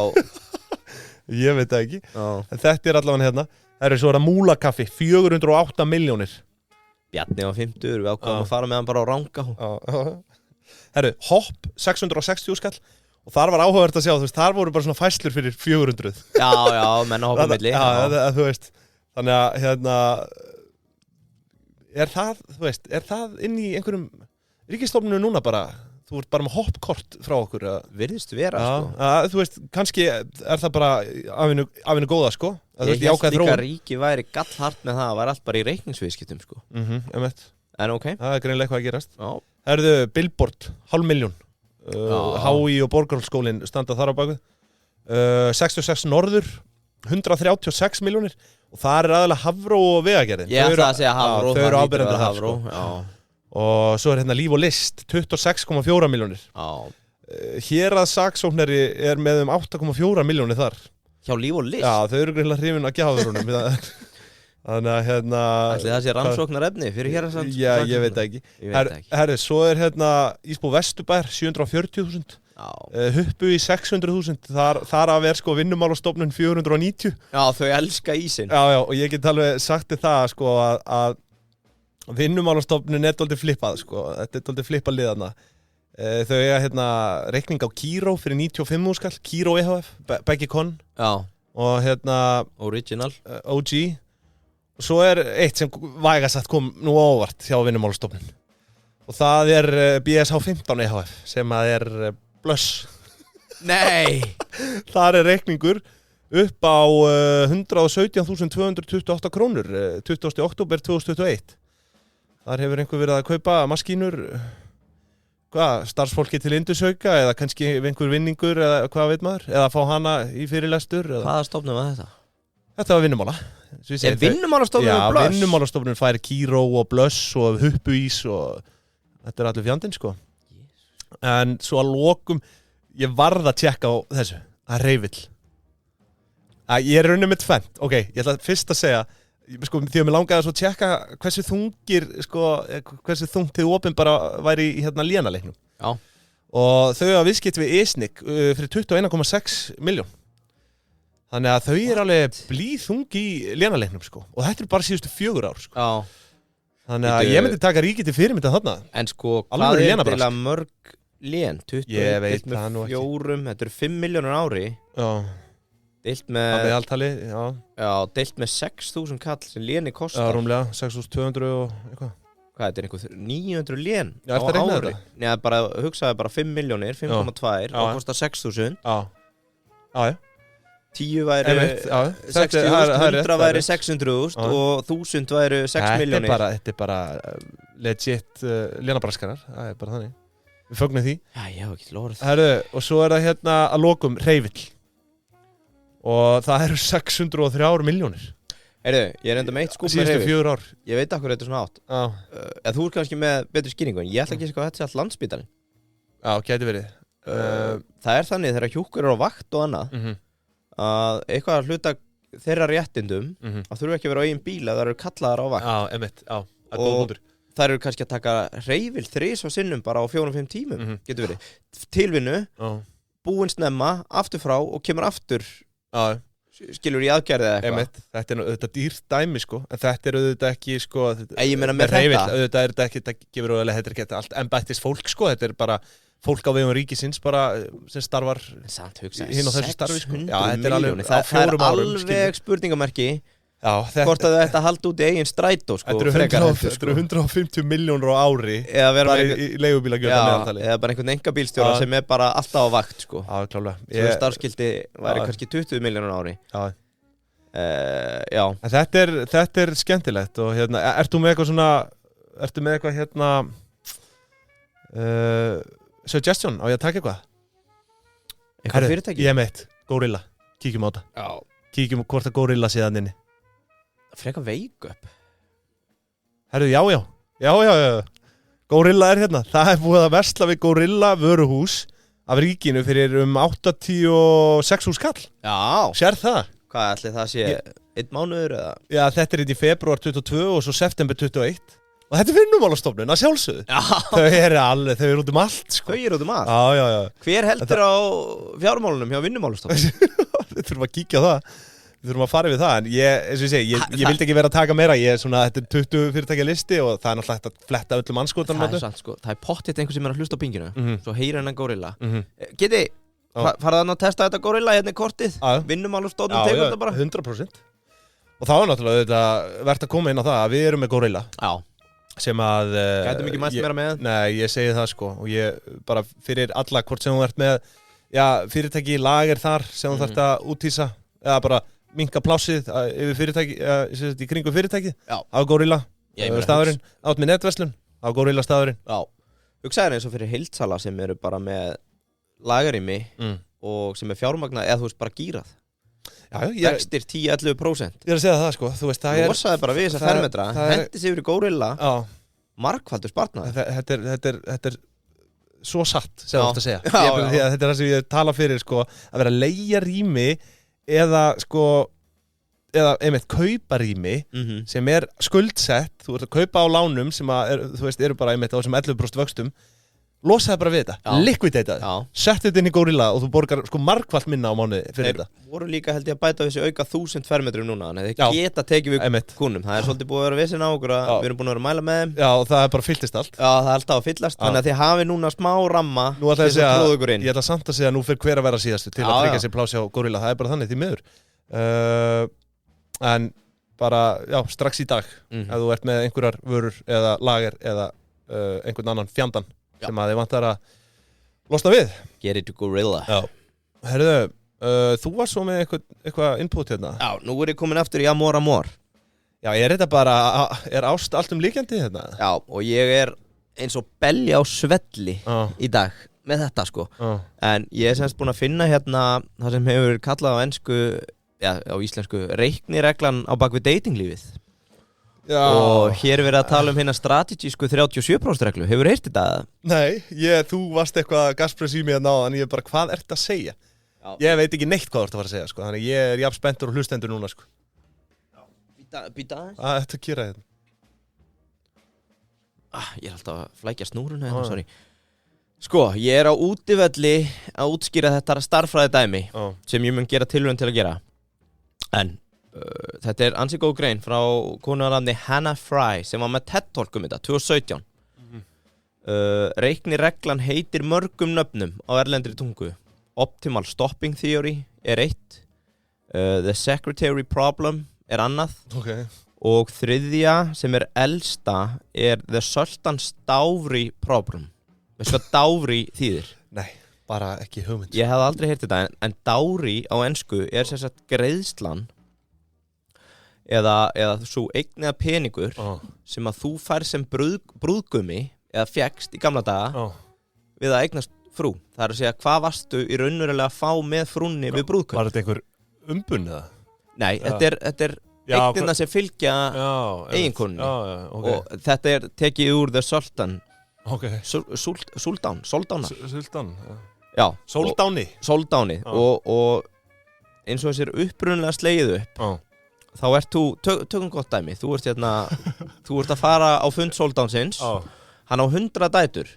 Ég veit það ekki, en þetta er allavega hérna. Það eru svo Múlakaffi, 408 milljónir. Bjarni á 50, við ákvæðum að fara með hann bara á Rangá. Herru, Hopp, 660 skall og þar var áhugavert að sjá, þú veist, þar voru bara svona fæslur fyrir 400. Já, menn að hoppa milli. Já, þú veist, þannig að, hérna, er það inn í einhverjum ríkisstofnunum núna bara, þú ert bara með hoppkort frá okkur? Virðist vera, þú veist, kannski er það bara afinu góða, Ég held líka ríki væri gallhart með það væri allt bara í reikningsviðskiptum, En ok. Það er greinilega eitthvað að gerast. Já. Herðu, Billboard, 500.000. HÍ og Borgarholtsskólinn standa þar á baku. 66 Norður, 136 milljónir. Og það er aðalega Hafró og Vegagerðin. Ég ætla að segja Hafró. Þau eru ábyrgðir Hafró. Og svo er hérna Líf og List, 26,4 milljónir. Héraðssaksóknari er með 8,4 milljónir þar. Hjá Líf og List? Já, þau eru greinilega hrifin að gjafavörunum. Þannig að hérna Ætli það sé rannsóknarefni fyrir héraðssaksóknara? Já, ég veit ekki. Herru, svo er hérna Ísbú Vesturbær, 740.000. Huppu í 600.000. Þar af er Vinnumálastofnun 490. Já, þau elska ísinn. Já, og ég get alveg sagt þér það að Vinnumálastofnun er dálítið flippað, Þetta er dálítið flippað liðana. Þau eiga hérna reikning á Kíró fyrir 95 skall. Kíró EHF, Beggi Konn. Já. Og hérna Original. OG. Og svo er eitt sem vægasagt kom nú óvart hjá Vinnumálastofnun. Og það er BSH 15 EHF sem að er blöss. Nei! Það er reikningur upp á 117.228 krónur 20. október 2021. Þar hefur einhver verið að kaupa maskínur, starfsfólki til indusauka eða kannski einhver vinningur eða hvað veit maður, eða fá hana í fyrirlestur. Hvaða stofnun var þetta? Þetta var Vinnumála. Er Vinnumálastofnun og blöss? Já, Vinnumálastofnun fær Kíró og blöss og huppuís og þetta er allir fjandinn, En svo að lokum, ég varð að tjekka á þessu, að Reyvill. Ég er raunin með tvennt. Ok, ég ætla fyrst að segja, því að mér langaði að svo tjekka hversu þungir, hversu þungt þið opinbara væri í hérna lénaleiknum. Já. Og þau að viðskipt við ISNIC fyrir 21,6 milljón. Þannig að þau er alveg blýþung í lénaleiknum, Og þetta er bara síðustu 4 ár, Já. Þannig að ég myndi taka ríkið til fyrirmynda þarna. En hvað er til að mörg lén? 21 með 4, þetta eru 5 milljónur ári. Já. Deilt með... Það er alltali, já. Já, deilt með 6.000 kall sem léni kostar. Já, rúmlega, 6.200 og eitthvað. hvað þetta einhver 900 lén Já, eftir að reyna þetta. Já, bara hugsaði bara 5 milljónir, 5,2 og kostar 6.000. Já. 10 væri 60.000, 100 væri 600.000 og 1.000 væri 6 milljónir. Þetta er bara legit lénabraskarar, það er bara þannig. Við fögnum því. Já, ég hef ekki lórið. Herru, og svo það hérna að lokum Hreyvill. Og það eru 603 milljónir. Heyrðu, ég er enda með eitt skúp með Hreyvill. Síðustu 4 ár. Ég veit akkur þetta er svona átt. Þú er kannski með betur skýringu, en ég ætla ekki að þetta sé allt Landspítalinn. Já, gæti verið. Það er þannig þegar hjúkur eru á vakt og annað, að eitthvað að hluta þeirra réttindum, að þurfa ekki að vera á eigin bíl að það eru kallaðar á vakt. Já, einmitt, já. Og það eru kannski að taka Hreyvill 3 sinnum bara á 4-5 tímum, getur verið. Tilvinnu, búinn snemma, aftur frá og kemur aftur. Já. Skilur í aðgerði eða eitthvað. Einmitt, þetta er auðvitað dýrt dæmi sko, en þetta er auðvitað ekki sko, ég meina með Hreyvill, auðvitað er þetta ekki, þetta gefur auðvitað, þetta er ekki allt embættis fólk sko, þetta er bara fólk á vegum ríkisins bara sem starfar hinn á þessu starfi sko. Já, þetta er alveg á 4 árum. Það er alveg spurningamerki. Já, hvort að þetta haldi út í eigin strætó sko. Þetta eru 150 milljónir á ári bara í leigubílagjöld að meðaltali. Eða bara einhvern engabílstjóra sem er bara alltaf á vakt sko. Já, klálega. Svo starfskildi væri kannski 20 milljónir á ári. Já. En þetta er skemmtilegt og hérna, ertu með eitthvað hérna suggestion, á ég að taka eitthvað? Eitthvað fyrirtæki? Ég meitt, Gorilla, kíkjum á þetta. Já. Kíkjum hvort að Gorilla sé þannig inni. Freka wake up. Herru, já. Gorilla er hérna. Það er búið að versla við Gorilla vöruhús af ríkinu fyrir 86.000 kall. Já. Sér það? Hvað ætli það sé? 1 mánuður eða? Já, þetta er í febrúar 22 og svo september 21. Og þetta er Vinnumálastofnun, að sjálfsögðu. Já. Þau eru út um allt, sko. Þau eru út um allt? Já. Hver heldur á fjármálunum hjá Vinnumálastofnun? Við þurfum að kíkja á það. Við þurfum að fara við það. En eins og ég vildi ekki vera að taka meira. Þetta er 20 fyrirtækja listi og það er náttúrulega hægt að fletta öllum anskotanum. Það er sant, sko. Það er pottitt einhver sem er að hlusta á pinginu. Svo heyrir hennan Gorilla. Geti, farað hann að testa þetta Gorilla hérna í kortið? Vinnumálastofnun tekur þetta bara? 100%. Og þá er náttúrulega þetta verðt að koma inn á það að við erum með Gorilla. Já. Sem að gætum ekki mælt meira með? Nei, ég segi það sko og ég bara fyrir alla hvort sem þú ert með fyrirtæki lager þar sem þú þarft að úthýsa eða bara minnka plássið yfir fyrirtæki í kringu fyrirtæki á Gorilla staðurinn, átt með netverslun á Gorilla staðurinn. Já, hugsaður eins og fyrir heildsala sem eru bara með lagerými og sem er fjármagnað eða þú veist bara gírað. Vextir 10-11%. Ég er að segja það sko, þú veist það er. Losaði bara við þessa fermetra, hendi sig yfir í Gorilla, margfaldur spartnaður. Þetta er svo satt, sem þú ert að segja. Þetta er það sem ég tala fyrir sko, að vera að leigja rými eða sko, eða einmitt kaupa rými sem er skuldsett, þú ert að kaupa á lánum sem að, þú veist, eru bara einmitt á þessum 11% vöxtum. Losaði bara við þetta, liquidataði, setti þetta inn í Gorilla og þú borgar sko margfalt minna á mánuði fyrir þetta. Þeir voru líka held ég að bæta þessi auka 1000 fermetrum núna, þannig að þeir geta tekið við kúnum. Það er svolítið búið að vera vissin á okkur að við erum búin að vera að mæla með þeim. Já, og það er bara fylltist allt. Já, það er alltaf að fyllast, þannig að þið hafi núna smá ramma til þess að tróða ykkur inn. Ég ætla samt að segja að nú fyrir hver að vera síðastu til að tryggja sér pláss hjá Gorilla, það er bara þannig því miður. En bara, já, strax í dag, ef þú ert með einhverjar vörur eða lager eða einhvern annan fjandan sem að þið vantar að losna við. Get it to Gorilla. Já. Herðu, þú var svo með eitthvað input hérna. Já, nú er ég komin aftur í Amor. Já, þetta bara, er ást allt líkjandi hérna? Já, og ég er eins og belli á svelli í dag með þetta sko. En ég er semst búin að finna hérna það sem hefur kallað á ensku, á íslensku, reiknireglan á bakvið datinglífið. Já. Og hér er verið að tala hérna strategísku 37% reglu. Hefur heyrt þetta? Nei, þú varst eitthvað gaspress í mig að ná, en ég bara, hvað ert að segja? Já. Ég veit ekki neitt hvað þú ert að fara að segja, sko. Þannig ég er jafn spenntur og hlustendur núna, sko. Býta aðeins? Þetta gera hérna. Ég er alltaf að flækja snúruna hérna, sorry. Sko, ég er á útivelli að útskýra þetta starffræði dæmi sem ég mun gera tilraun til að gera. En þetta er ansi góð grein frá konunarnafni Hannah Fry sem var með TED-talk þetta 2017. Reiknireglan heitir mörgum nöfnum á erlendri tungu. Optimal stopping theory er eitt. The secretary problem er annað. Og þriðja sem elsta The Sultan's Dowry Problem. Veistu hvað dowry þýðir? Nei, bara ekki hugmynd. Ég hef aldrei heyrt þetta, en dowry á ensku sem sagt greiðslan eða svo eign eða peningur sem að þú fær sem brúðgumi eða fékkst í gamla daga við að eignast frú. Það að segja, hvað varstu í raunverulega að fá með frúnni við brúðgumi? Var þetta einhver umbun eða? Nei, þetta eignina sem fylgja eiginkonunni og þetta tekið úr The Sultan Sultan Já, Soldáni og eins og þessir upprunalega slegið upp þá ert þú, tökum gott dæmi þú ert að fara á fund Soldánsins hann á 100 dætur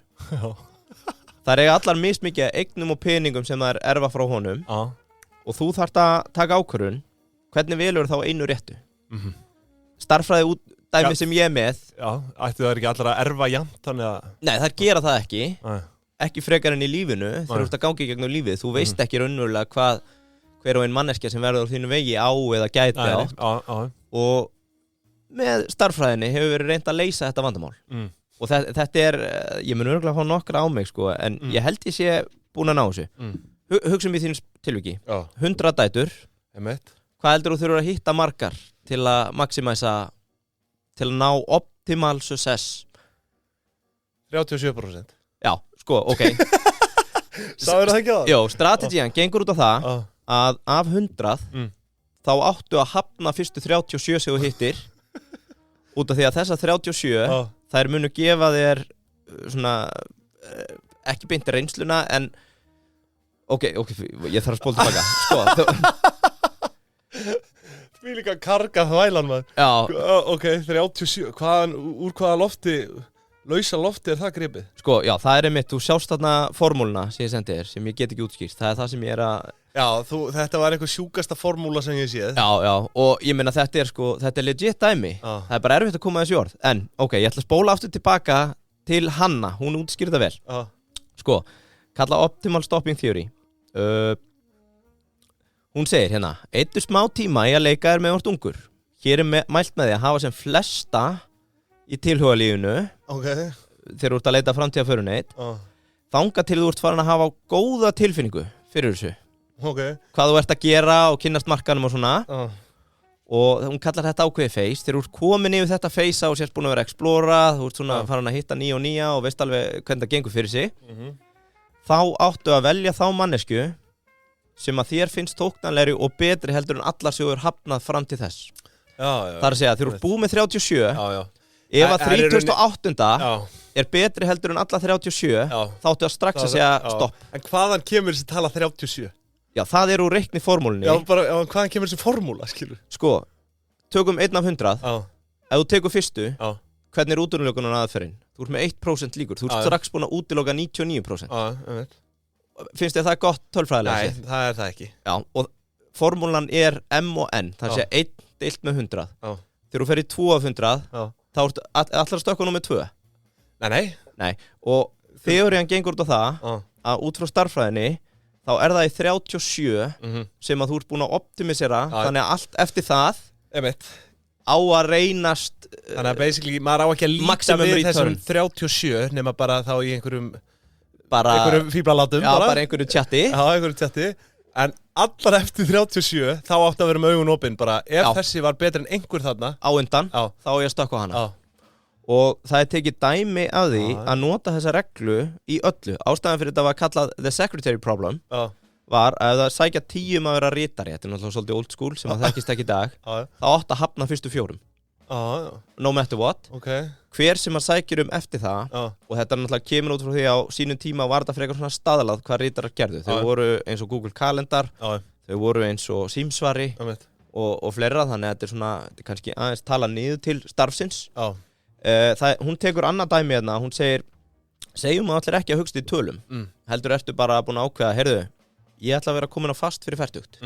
það eiga allar mismikið eignum og peningum sem það erfa frá honum og þú þarft að taka ákvörðun hvernig velur þá einu réttu starffræði dæmi sem ég með ættu það ekki allar að erfa jafnt þannig að nei, þær gera það ekki frekar enn í lífinu þegar þú ert að gangi í gegnum lífið þú veist ekki raunverulega hver og ein manneskja sem verður á þínu vegi á eða gæti átt og með starffræðinni hefur verið reynt að leysa þetta vandamál og þetta ég mun örugglega fá nokkra á mig sko, en ég held ég sé búin að ná þessu hugsum við þínu tilviki 100 dætur hvað heldur þú þurfur að hitta margar til að maximæsa til að ná optimal success 37%. Já, sko, ok Sáður það ekki á það? Jó, strategían gengur út á það að af 100 þá áttu að hafna fyrstu 37 sem þú hittir út af því að þessar 37 þær munu gefa þér svona ekki beint reynsluna en ok, ég þarf að spóla tilbaka sko, Því líka karga þvælan maður. Já. Ok, 37. Úr hvaða lofti, lausa lofti það gripið? Sko, já, það einmitt, þú sjást þarna formúluna sem ég sendi þér, sem ég get ekki útskýrt. Það það sem ég að... Já, þetta var einhver sjúkasta formúla sem ég séð. Já, og ég meina þetta er legit dæmi. Það er bara erfitt að koma þessi orð. En, ok, ég ætla að spóla aftur tilbaka til Hanna, hún útskýrði það vel. Sko, kalla Optimal Stopping Theory. Hún segir hérna, eittu smá tíma í að leika þér með vart ungur. Hér mælt með því að hafa sem flesta í tilhugalífinu þegar þú ert að leita framtíðarföruneit þanga til þú ert farin að hafa góða tilfinningu fyrir þessu. Hvað þú ert að gera og kynnast markanum og svona. Og hún kallar þetta ákveðið face. Þegar þú ert komin yfir þetta face og sérst búin að vera að explora, þú ert svona farin að hitta nýja og nýja og veist alveg hvernig það gengur fyrir sig. Þá áttu að velja þá mannesku sem að þér finnst tóknanlegri og betri heldur en allar sem þú er hafnað fram til þess. Það er að segja, þegar þú ert búið með 37, ef að 38. er betri heldur en allar 37, þá áttu að strax að segja stopp. En hvaðan kemur þessi tala 37? Já, það er úr reikni formúlunni. Já, hvaðan kemur þessi formúla, skilur? Sko, tökum 1 af 100, ef þú tekur fyrstu, hvernig er útilokunar aðferðin? Þú ert með 1% líkur, þú ert strax búin að útiloka 99%. Finnst þér það gott tölfræðilega? Nei, það er það ekki. Já, og formúlan er M og N, það sé 1 deilt með 100. Þegar þú fer í 2 af 100, þá ertu allar að stökkva númer 2. Nei, og þeorían gengur út á það að út frá starffræðinni, þá er það í 37 sem að þú ert búin að optimisera, þannig að allt eftir það á að reynast þannig að basically, maður á ekki að líta við þessum 37 nema bara þá í einhverjum fíblalátum bara einhverju chatti en allar eftir 37 þá átti að vera með augun opinn bara ef þessi var betri en einhver þarna á undan, þá er ég að stökkva hana og það er tekið dæmi af því að nota þessa reglu í öllu ástæðan fyrir þetta var kallað the secretary problem var að það sækja 10 að vera ritari þetta er náttúrulega svolítið old school sem að þekkist ekki í dag þá átti að hafna fyrstu 4 no matter what hver sem að sækjur eftir það og þetta náttúrulega kemur út frá því á sínum tíma var þetta frekar svona staðalað hvað ritarar gerðu þau voru eins og Google Calendar þau voru eins og Símsvari og fleira þannig að þetta er svona þetta er kannski aðeins tala niður til starfsins hún tekur annað dæmi hérna hún segir segjum að allir ekki að hugsa í tölum heldur ertu bara búin að ákveða heyrðu ég ætla að vera komin á fast fyrir fertugt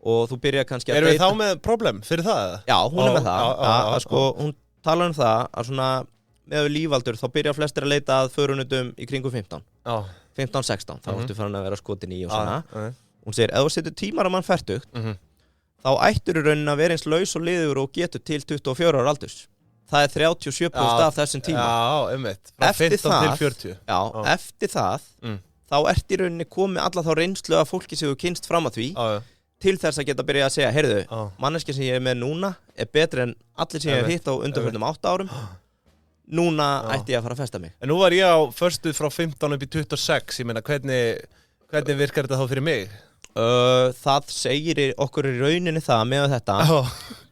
og þú byrjar kannski að erum við þá með problem fyrir það? Já, hún er með það sko, hún talar um það að svona með lífaldur þá byrjar flestir að leita að förunutum í kringum 15-16 þá ertu farin að vera skotin í og svona hún segir, ef þú setur tímar að mann fertugt þá þá ættur í rauninni að vera eins laus og liður og getur til 24 ára aldurs. Það 37% af þessum tíma. Já, frá 15 til 40. Já, eftir það, þá ert í rauninni komið alla þá reynslu af fólki sem þú kynst fram að því, til þess að geta byrjað að segja, heyrðu, manneskja sem ég með núna betri en allir sem ég hitt á undanförnum 8 árum. Núna ætti ég að fara að festa mig. En nú var ég á förstu frá 15 upp í 26, ég meina, hvernig virkar þetta þá fyrir mig? Það segir okkur í rauninni það með þetta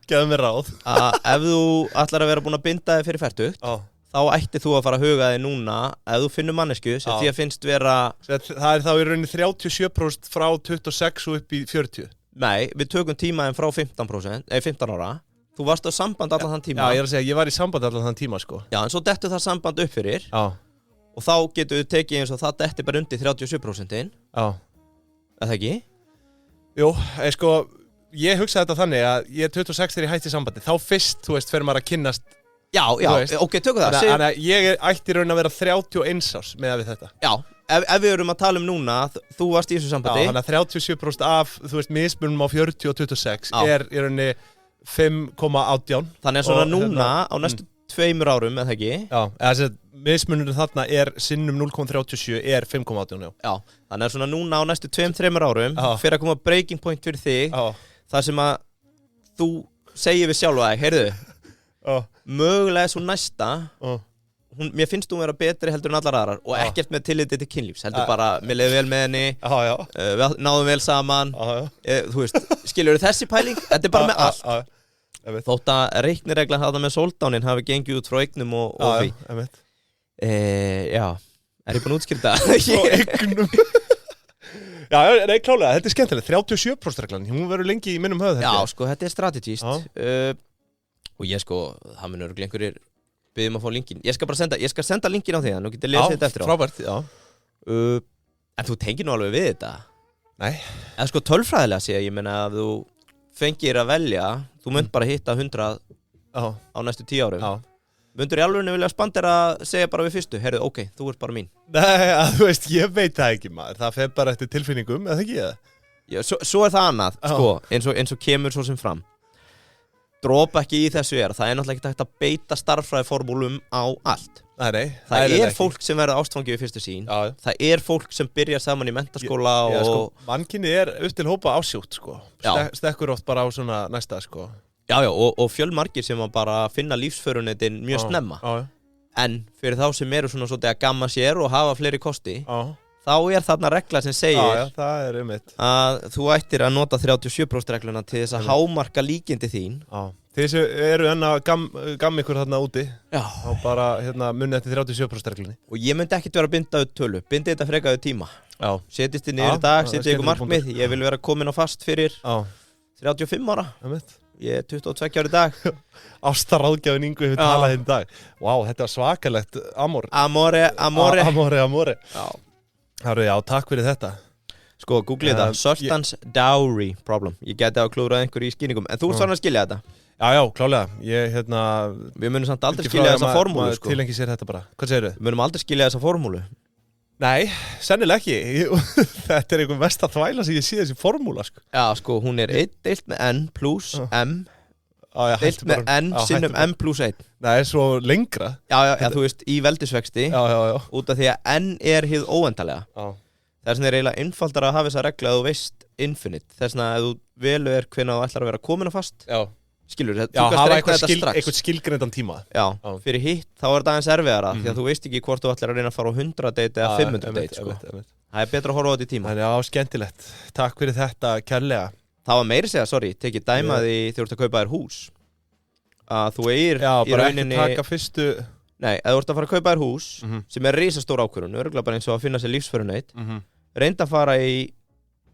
Gefðu mér ráð að ef þú ætlar að vera búin að binda þig fyrir fertugt þá ætti þú að fara að huga þig núna ef þú finnur mannesku sem því að finnst vera Það þá í rauninni 37% frá 26 og upp í 40 Nei, við tökum tímaðin frá 15 ára Þú varst á samband allan þann tíma Já, ég er að segja, ég var í samband allan þann tíma sko Já, en svo dettur það samband upp fyrir og þá getur við tekið eins og það dettur bara undir 37%-in Já Er það ekki? Jú, sko, ég hugsaði þetta þannig að ég 26 þegar ég hætti sambandi þá fyrst, þú veist, fer maður að kynnast Já, ok, tökum það Þannig að ég ætti raun að vera 31 árs með við þetta Já, ef við erum að tala núna þú varst í þessu sambandi Já, þannig að 37% af, þú veist, mismunum á 40 og 26 er í rauninni 5,18 Þannig að svona núna á næstu 2 árum, eða ekki? Já, þess að mismunurinn þarna sinnum 0,37 er 5,18 Já, þannig að svona núna á næstu 2-3 árum fyrir að koma breaking point fyrir þig þar sem að þú segir við sjálfa þig, heyrðu mögulega svo næsta mér finnst þú vera betri heldur en allar aðrar og ekkert með tilliti til kynlífs heldur bara, mér leiði vel með henni við náðum vel saman þú veist, skilur þessi pæling þetta bara með allt þótt að reiknireglan hafa með soldánin hafi gengið út frá eignum og því já, er ég búin að útskýrta frá eignum Já, nei, klálega, þetta er skemmtilegt 37% reglan, hún verður lengi í minnum höfð Já, sko, þetta er strategíst og ég sko, það mun örugglega einhverjir biðjum að fá linkin ég skal senda linkin á því að nú getur lesið þetta eftir á frábært, já En þú tengir nú alveg við þetta Nei En sko tölfræðilega sé ég meina að þú fengir að velja þú munt bara hitta 100 á næstu 10 árum Mundur í alveg vilja spandera að segja bara við fyrstu heyrðu, ok, þú ert bara mín Nei, þú veist, ég veit það ekki maður það fer bara eftir tilfinningum, eða ekki það? Já, svo er það annað, sko, eins og kemur svo sem fram Dropa ekki í þessu það er náttúrulega ekki hægt að beita starffræðiformúlum á allt Nei, það er fólk sem verður ástfangið við fyrstu sín það er fólk sem byrjar saman í menntaskóla og sko, mannkynni er upp til hópa ásjútt sko. Stekkur oft bara á svona næsta sko. Já, og fjölmargir sem bara finna lífsförunetin mjög snemma en fyrir þá sem eru svona svolítið að gamma sér og hafa fleiri kosti þá er þarna regla sem segir það er að þú ættir að nota 37% regluna til þess að hámarka líkindi þín Þið sem eru enn að gamma ykkur þarna úti og bara munið eftir 37% reglunni Og ég myndi ekkert vera að binda auð tölu bindi þetta frekaðu tíma Setjist þið niður í dag, setjið ykkur markmið Ég vil vera komin á fast fyrir 35 ára Ég er 22 ára í dag Ástaráðgjafin Ingu hefur talað hinn dag Vá, þetta var svakalegt Amore Já, takk fyrir þetta Sko, googlið þetta, Sultan's Dowry Problem Ég geti á klúrað einhverju í skýringum En þú ert svona að skilja þetta Já, klálega Við munum samt aldrei skilja þessa formúlu sko. Tilengi sér þetta bara, hvað segirðu? Við munum aldrei skilja þessa formúlu Nei, sennilega ekki Þetta er einhver mesta þvæla sem ég sé þessi formúla sko. Já, sko, hún er 1 deilt með n plus m deilt með n sinnum m plus 1 Nei, svo lengra Já, þú veist, í veldisvexti út af því að n er hið óendalega Þess vegna er eiginlega einfaldara að hafa þessa regla að þú veist infinite Þess vegna að þú velur hvenær þú ætlar að vera komin á fast Skilur, þú hafa eitthvað skilgreindan tíma Já, fyrir hitt þá er það aðeins erfiðara Því að þú veist ekki hvort þú ætlar að reyna að fara á 100 date eða 500 date sko. Það er betra að horfa á þetta í tíma Já, skemmtilegt, takk fyrir þetta kærlega Það var meiri segja, tekið dæmaði þegar þú ert að kaupa þér hús Að þú eigir í rauninni ekki taka fyrstu Nei, ef þú ert að fara að kaupa þér hús sem er risastór ákvörðun örugglega bara eins og að finna sér lífsföruneit reynda að fara í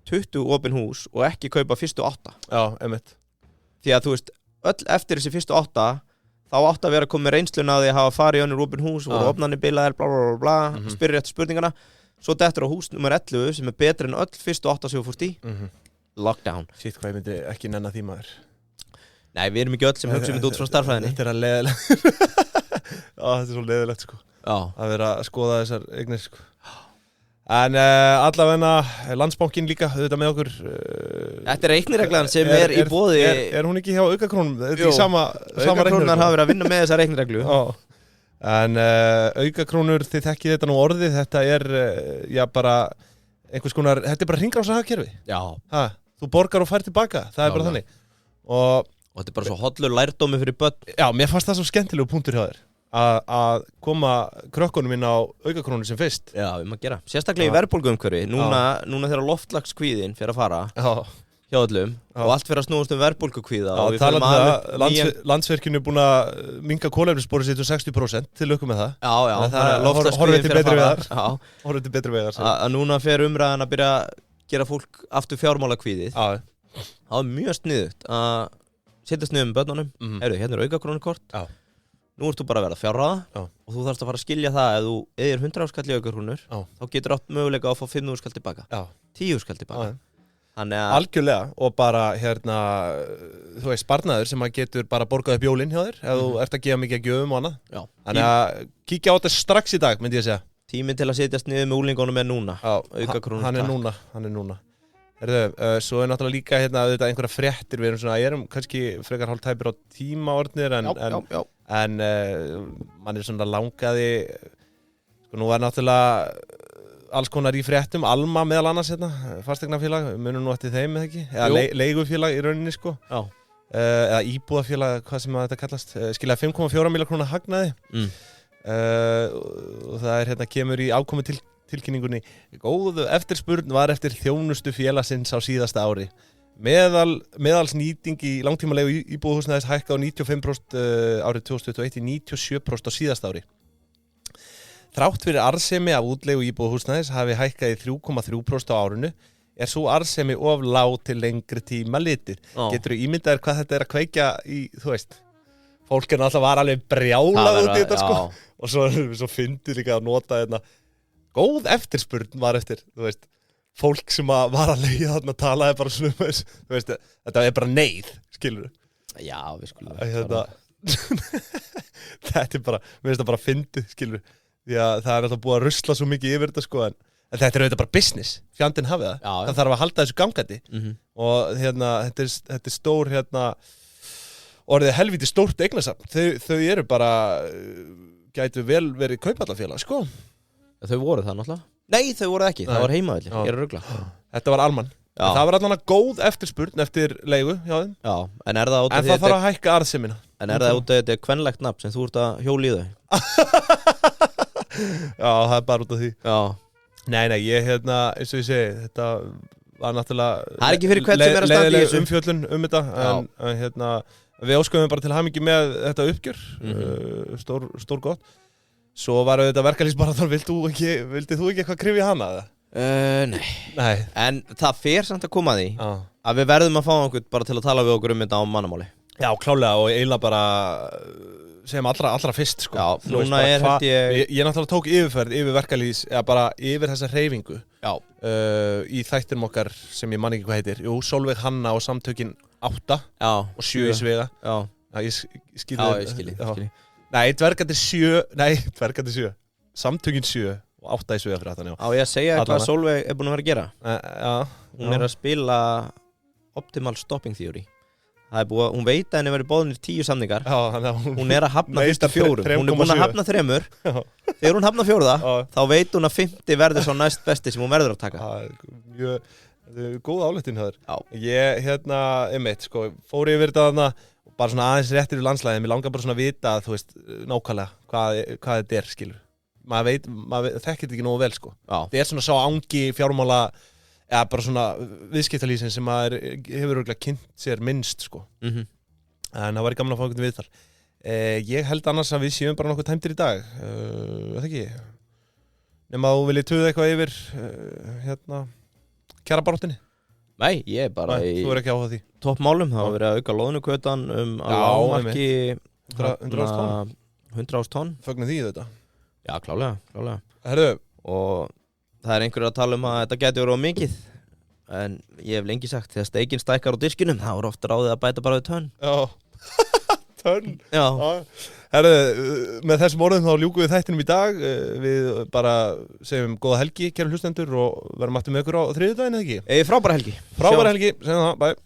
20 opin hús og ekki kaupa fyrstu 8 Já, einmitt Því að þú veist, öll eftir þessi fyrstu 8 þá átt að vera komið reynsluna að því að hafa farið í önnur opin hús og opnarnir bilaðir bla spyrir eftir spurningana svo dettur á hús nummer 11 sem er betri en öll fyrstu 8 sem þú fórst í Lockdown Sitt hvað ég myndi ekki nenna því maður Nei, við erum ekki öll sem hugsa út frá starffræðinni Þetta er að leiðilegt Þetta er svo leiðilegt sko að vera að skoða þessar eignir sko En allavegna Landsbankinn líka, auðvitað með okkur Þetta reiknireglan sem í boði Er hún ekki hjá aukakrónum? Þetta í sama aukakrónar hafa verið að vinna með þessa reiknireglu En aukakrónur, þið þekkið þetta nú orðið Þetta já bara einhvers konar, þetta bara hringrásarhagkerfi Já Þú borgar og fær tilbaka, það bara þannig Og þetta bara svo hollur lærdómi fyrir börn Já, mér fannst það svo skemmtilegu punktur hjá þér að koma krökkunum inn á aukakrónu sem fyrst Já, að gera sérstaklega í verðbólguumhverfi núna þegar loftlagskvíðin fyrir að fara hjá öllum og allt fyrir að snúast verðbólgukvíða og við fyrir maður Landsvirkjun er búin að minnka kolefnissporið sitt 60% til lukku með það Já, horfið til betri vegar að núna fer umræðan að byrja að gera fólk aftur fjármálakvíðið það var mjög sniðugt að setjast niður með börnunum hérna aukakrónukort Nú ert þú bara að verða fjárráða og þú þarfst að fara að skilja það ef þú eðir 100 skall í aukakrónur þá getur átt möguleika að fá 500 skall tilbaka 10 skall tilbaka Algjörlega og bara þú veist sparnaður sem að getur bara borgað upp jólinn hjá þér ef þú ert að gefa mikið að gjöfum og annað Þannig að kíkja á þetta strax í dag myndi ég segja Tíminn til að setjast niður með úlingunum núna aukakrónur Hann er núna Svo náttúrulega líka þetta einhverja fréttir við erum kannski frekar hálf tæpir á tímaordnir en mann svona langaði nú náttúrulega alls konar í fréttum Alma meðal annars fasteignafélag munum nú eftir þeim eða ekki eða leigufélag í rauninni eða íbúðafélag hvað sem þetta kallast skilaði 5,4 milljóna króna hagnaði og það kemur í ákomu tilkynningunni góðu eftirspurn var eftir þjónustu félagsins á síðasta ári meðals nýting í langtímalegu íbúðarhúsnæðis hækka á 95% árið 2021 í 97% á síðasta ári Þrátt fyrir arðsemi af útleigu íbúðarhúsnæðis hafi hækkað í 3,3% á árinu er svo arðsemi of lág til lengri tíma litið Geturðu ímyndaðir hvað þetta að kveikja í þú veist fólk alltaf var alveg brjálað út í þetta og svo fyndið líka að nota góð eftirspurn var eftir, þú veist, fólk sem var að leiða þarna talaði bara svona þú veist, þetta bara neyð, skilur Já, við skulum Þetta bara, mér finnst það bara fyndið, skilur því að það alltaf búið að rusla svo mikið yfir þetta, en þetta auðvitað bara business, fjandinn hafið það þarf að halda þessu gangandi og þetta stór, orðið helviti stórt eignasafn, þau eru bara, gætu vel verið kaupallafélag, Þau voru það náttúrulega? Nei, þau voru ekki, það var heimavelli, ég er að rugla Þetta var Alman Það var allavega góð eftirspurn eftir leigu hjá þeim en það þarf að hækka arðsemina En er það út af þetta kvenlegt nafn sem þú ert að hjóla í þau? Já, það er bara út af því Nei, ég eins og ég segi Þetta var náttúrulega Það er ekki fyrir hvern sem er að standa í þessu umfjöllun þetta en við ósköfum bara til hamingju með þetta uppgjör stór gott Svo var auðvitað verkalýðsbaráttan, vildi þú ekki eitthvað krifja hana? Nei. En það fer samt að koma að því að við verðum að fá okkur bara til að tala við okkur þetta á mannamáli. Já, klálega og eiginlega bara sem allra fyrst Já, núna held ég náttúrulega tók yfirferð yfir verkalýðs, eða bara yfir þessa hreyfingu í þættinum okkar sem ég man ekki hvað heitir. Jú, Sólveig Hanna og samtökin 8 og 7 í Svega. Ég skilði. Nei, dvergandi 7 Samtökin 7 og 8 í Svega fyrir aftan Á ég að segja hvað Sólveig er búin að vera að gera Hún er að spila Optimal Stopping Theory Hún veit að henni verið bóðinir 10 samningar Hún er að hafna fyrstu 4 Hún er búin að hafna 3 Þegar hún hafna 4 þá veit hún að 50 verður svo næst besti sem hún verður að taka Þetta er góð áleitin hjá þér Ég, fór yfir þetta þarna bara svona aðeins réttir í landslæðin, mér langar bara svona að vita þú veist, nákvæmlega hvað þetta skilur. Maður þekkir þetta ekki nógu vel, Það er svona sá angi fjármála, eða bara svona viðskiptalýsin sem maður hefur örugglega kynnt sér minnst, En það var gaman að fá einhvern viðtal. Ég held annars að við séum bara nokkuð tæmdir í dag, það ekki? Nema þú viljið tuða eitthvað yfir, kjarabaráttunni? Nei, ég er bara þú er ekki áhuga því toppmálum, það var verið að auka loðnukvötan að lágmarki 100.000 tonn Fögnum því þetta Já, klálega Herðu Og það er einhverjur að tala að þetta geti verið of mikið En ég hef lengi sagt, þegar steikin stækkar á diskinum þá er ofta ráðið að bæta bara við tönn tönn. Já. Herðu, með þessum orðum þá ljúkum við þættinum í dag. Við bara segjum góða helgi, kæru hlustendur, og verðum aftur með ykkur á þriðjudaginn, eða ekki? Frábæra helgi. Frábæra helgi, segjum það, bye.